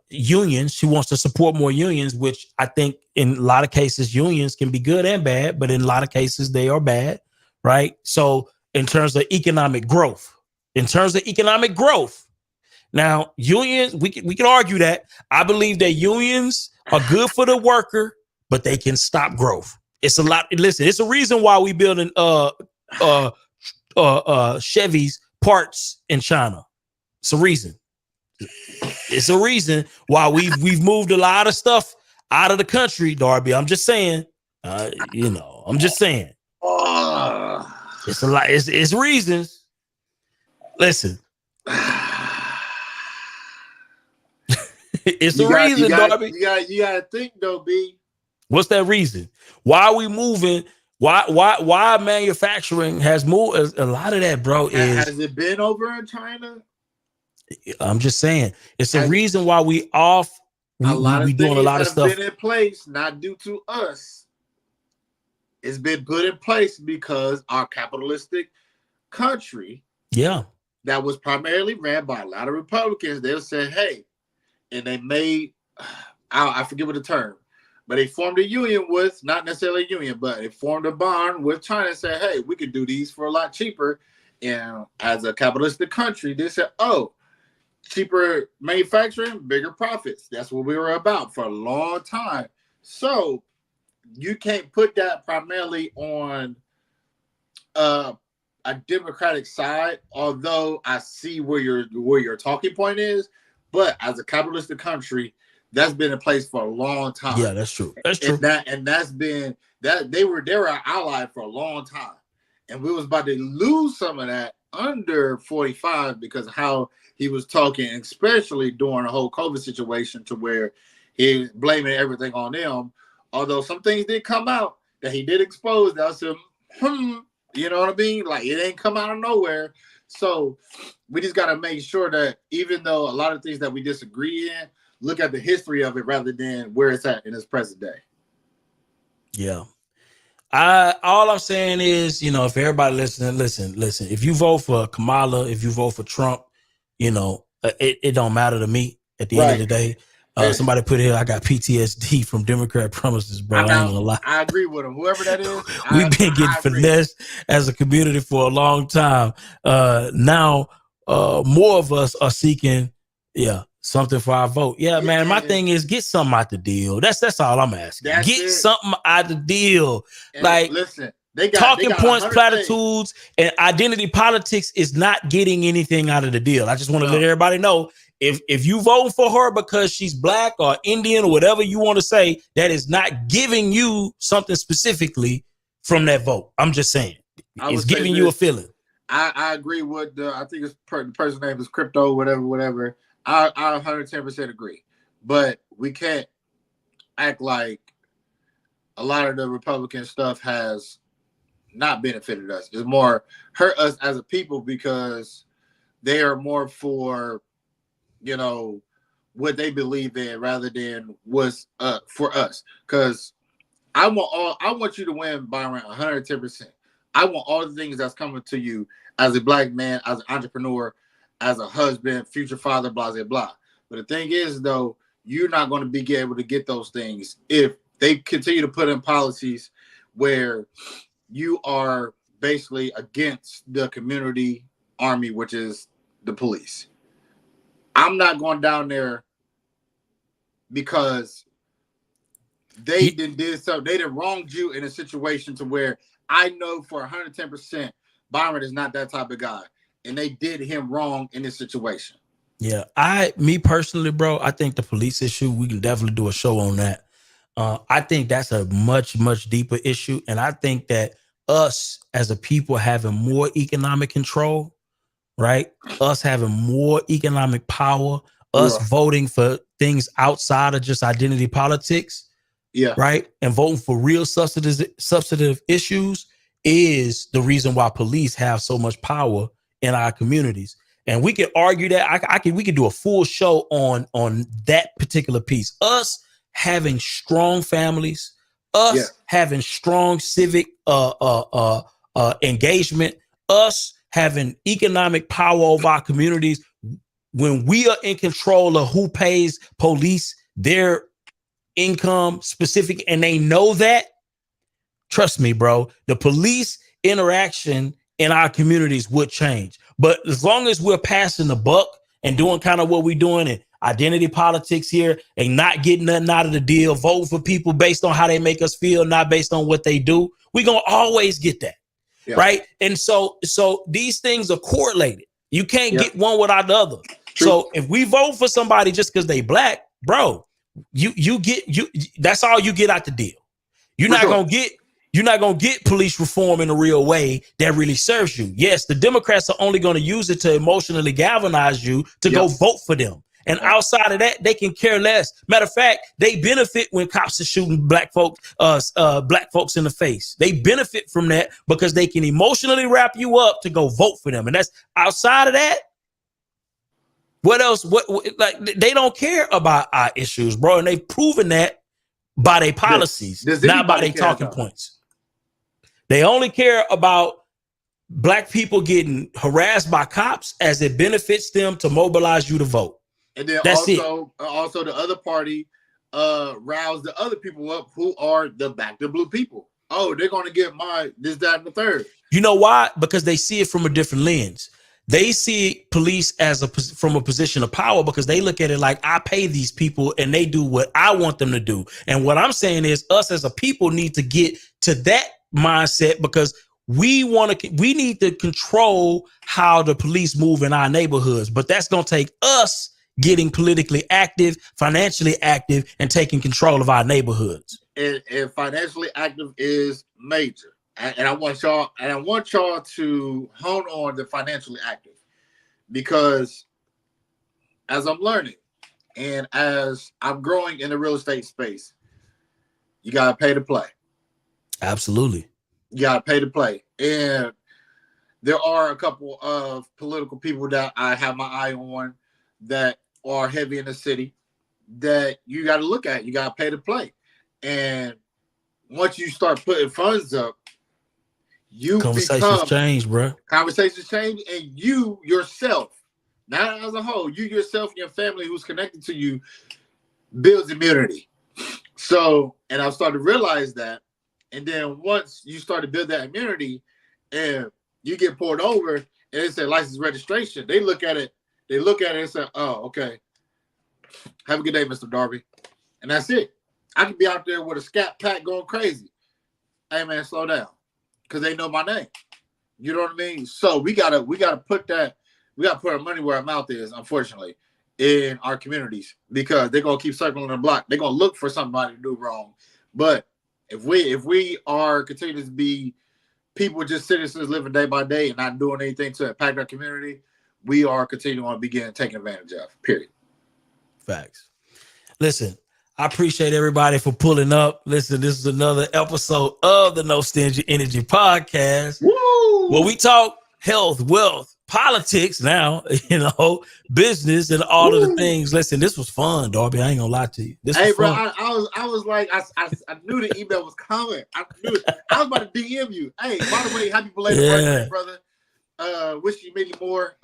Unions. She wants to support more unions, which I think in a lot of cases, unions can be good and bad, but in a lot of cases they are bad, right? So in terms of economic growth, now unions, we can argue that. I believe that unions are good for the worker, but they can stop growth. It's a lot. Listen, it's a reason why we building Chevy's parts in China. It's a reason. It's a reason why we've moved a lot of stuff out of the country, Darby. I'm just saying. I'm just saying. It's a lot. It's reasons. Listen. It's a reason, Darby. You gotta think though, B. What's that reason? Why are we moving? Why manufacturing has moved? A lot of that, bro, Has it been over in China? I'm just saying. It's a reason why we doing a lot of stuff. Been in place, not due to us. It's been put in place because our capitalistic country, that was primarily ran by a lot of Republicans. They'll say, hey, and they made, I forget what the term, but they formed a union with, not necessarily a union, but they formed a bond with China and said, hey, we could do these for a lot cheaper. And as a capitalistic country, they said, oh, cheaper manufacturing, bigger profits. That's what we were about for a long time. So you can't put that primarily on a Democratic side, although I see where your talking point is. But as a capitalistic country, that's been in place for a long time. Yeah, that's true. That's true. And that's been that they were our ally for a long time. And we was about to lose some of that under 45 because of how he was talking, especially during the whole COVID situation, to where he was blaming everything on them. Although some things did come out that he did expose, that was some, you know what I mean? Like, it ain't come out of nowhere. So we just got to make sure that even though a lot of things that we disagree in, look at the history of it rather than where it's at in its present day. Yeah. All I'm saying is, if everybody listening, listen. If you vote for Kamala, if you vote for Trump, it don't matter to me at the end of the day. Somebody put here, I got PTSD from Democrat promises, bro. I ain't gonna lie. I agree with him. Whoever that is. We've been getting finessed as a community for a long time. Now, more of us are seeking, something for our vote. Yeah, man. My thing is get something out the deal. That's all I'm asking. Get something out the deal. And like, listen, talking points, platitudes, and identity politics is not getting anything out of the deal. I just want to let everybody know. If you vote for her because she's black or Indian or whatever you want to say, that is not giving you something specifically from that vote. I'm just saying. It's giving you a feeling. I agree with I think the person's name is Crypto, whatever. I 110% agree. But we can't act like a lot of the Republican stuff has not benefited us. It's more hurt us as a people because they are more for what they believe in rather than what's for us. Because I want you to win, Byron, 110%. I want all the things that's coming to you as a black man, as an entrepreneur, as a husband, future father, blah, blah, blah. But the thing is, though, you're not going to be able to get those things if they continue to put in policies where you are basically against the community army, which is the police. I'm not going down there because they did something. They done wronged you in a situation to where I know for 110% Byron is not that type of guy. And they did him wrong in this situation. Yeah. Me personally, bro, I think the police issue, we can definitely do a show on that. I think that's a much, much deeper issue. And I think that us as a people having more economic control, right? Us having more economic power, us voting for things outside of just identity politics, right? And voting for real substantive issues is the reason why police have so much power in our communities. And we can argue that. We could do a full show on that particular piece. Us having strong families, us having strong civic engagement, us having economic power over our communities. When we are in control of who pays police their income specific, and they know that, trust me, bro, the police interaction in our communities would change. But as long as we're passing the buck and doing kind of what we're doing and identity politics here and not getting nothing out of the deal, voting for people based on how they make us feel, not based on what they do, we're going to always get that. Yeah. Right. And so these things are correlated. You can't get one without the other. True. So if we vote for somebody just because they black, bro, you that's all you get out the deal. You're not gonna get police reform in a real way that really serves you. Yes, the Democrats are only going to use it to emotionally galvanize you to go vote for them. And outside of that, they can care less. Matter of fact, they benefit when cops are shooting black folks in the face. They benefit from that because they can emotionally wrap you up to go vote for them. And that's outside of that. What else? What like they don't care about our issues, bro. And they've proven that by their policies, not by their talking points. They only care about black people getting harassed by cops as it benefits them to mobilize you to vote. And then also the other party rouse the other people up who are the back to blue people. Oh, they're going to get my this, that, and the third. You know why? Because they see it from a different lens. They see police from a position of power because they look at it like I pay these people and they do what I want them to do. And what I'm saying is us as a people need to get to that mindset because we need to control how the police move in our neighborhoods. But that's going to take us getting politically active, financially active, and taking control of our neighborhoods. And financially active is major. And I want y'all to hone on the financially active because as I'm learning and as I'm growing in the real estate space, you got to pay to play. Absolutely. You got to pay to play. And there are a couple of political people that I have my eye on that are heavy in the city that you got to look at. You got to pay to play. And once you start putting funds up, conversations change, bro. Conversations change, and you yourself, not as a whole, you yourself and your family who's connected to you builds immunity. So, and I've started to realize that. And then once you start to build that immunity and you get pulled over and it says license registration, they look at it and say, oh, okay. Have a good day, Mr. Darby. And that's it. I could be out there with a scat pack going crazy. Hey man, slow down. Because they know my name. You know what I mean? So we gotta put our money where our mouth is, unfortunately, in our communities, because they're gonna keep circling the block. They're gonna look for somebody to do wrong. But if we are continuing to be people, just citizens living day by day and not doing anything to impact our community, we are continuing to begin taking advantage of. Period. Facts. Listen, I appreciate everybody for pulling up. Listen, this is another episode of the No Stingy Energy Podcast. Woo! Where we talk health, wealth, politics now, business and all of the things. Listen, this was fun, Darby. I ain't gonna lie to you. Hey, bro, I was like, I knew the email was coming. I knew it. I was about to DM you. Hey, by the way, happy belated birthday, brother. Wish you many more.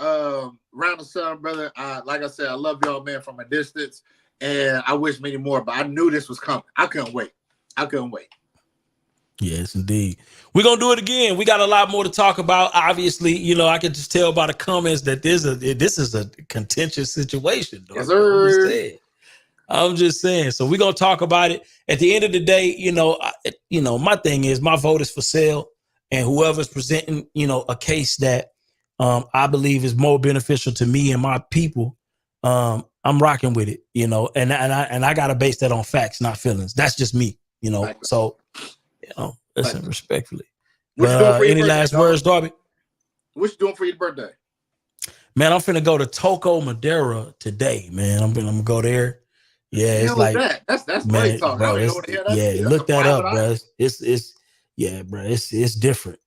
Round the sun, brother. Like I said, I love y'all, man, from a distance. And I wish many more, but I knew this was coming. I couldn't wait. Yes, indeed. We're going to do it again. We got a lot more to talk about. Obviously, I can just tell by the comments that this is a contentious situation. Yes, sir. I'm just saying. So we're going to talk about it. At the end of the day, my thing is my vote is for sale. And whoever's presenting, a case that I believe is more beneficial to me and my people, I'm rocking with it, and I gotta base that on facts, not feelings. That's just me, So, listen, respectfully. Any last words, Darby? What you doing for your birthday? Man, I'm finna go to Toco Madera today, man. I'm gonna go there. Yeah, it's like that's man, talk. Bro, look that up, bro. It's different.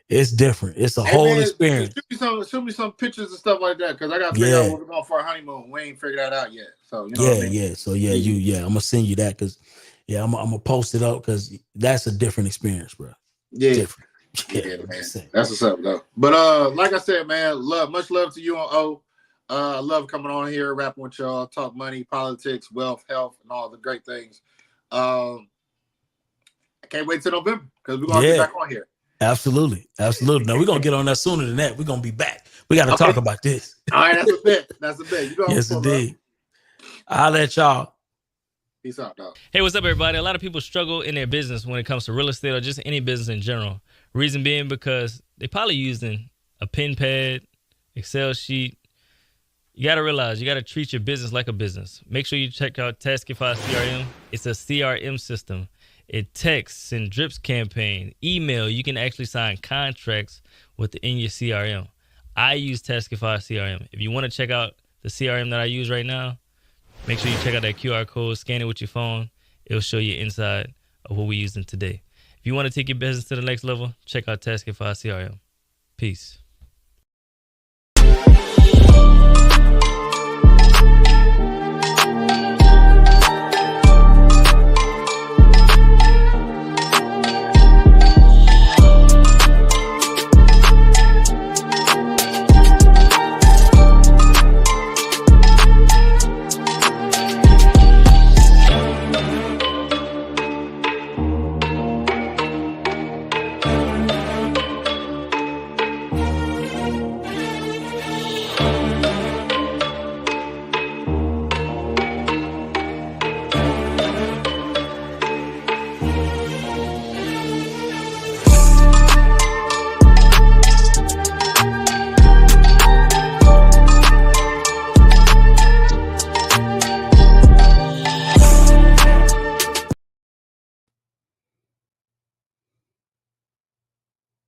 It's different. It's a whole experience. Shoot me some pictures and stuff like that, because I gotta figure out where we're going for our honeymoon. We ain't figured that out yet. So you know what I mean? So I'm gonna send you that because I'm gonna post it up because that's a different experience, bro. Yeah. Different. Yeah, man. That's what's up though. But like I said, man, much love to you on O. I love coming on here, rapping with y'all, talk money, politics, wealth, health, and all the great things. I can't wait till November because we're gonna get back on here. Absolutely. No, we're gonna get on that sooner than that. We're gonna be back. We gotta talk about this. All right, that's a bet. You know, yes, indeed. I'll let y'all. Peace out, dog. Hey, what's up, everybody? A lot of people struggle in their business when it comes to real estate or just any business in general. Reason being because they probably using a pen pad, Excel sheet. You got to realize you got to treat your business like a business. Make sure you check out Taskify CRM. It's a CRM system. It texts and drips campaign, email. You can actually sign contracts within your CRM. I use Taskify CRM. If you want to check out the CRM that I use right now, make sure you check out that QR code, scan it with your phone. It'll show you inside of what we're using today. If you want to take your business to the next level, check out Taskify CRM. Peace.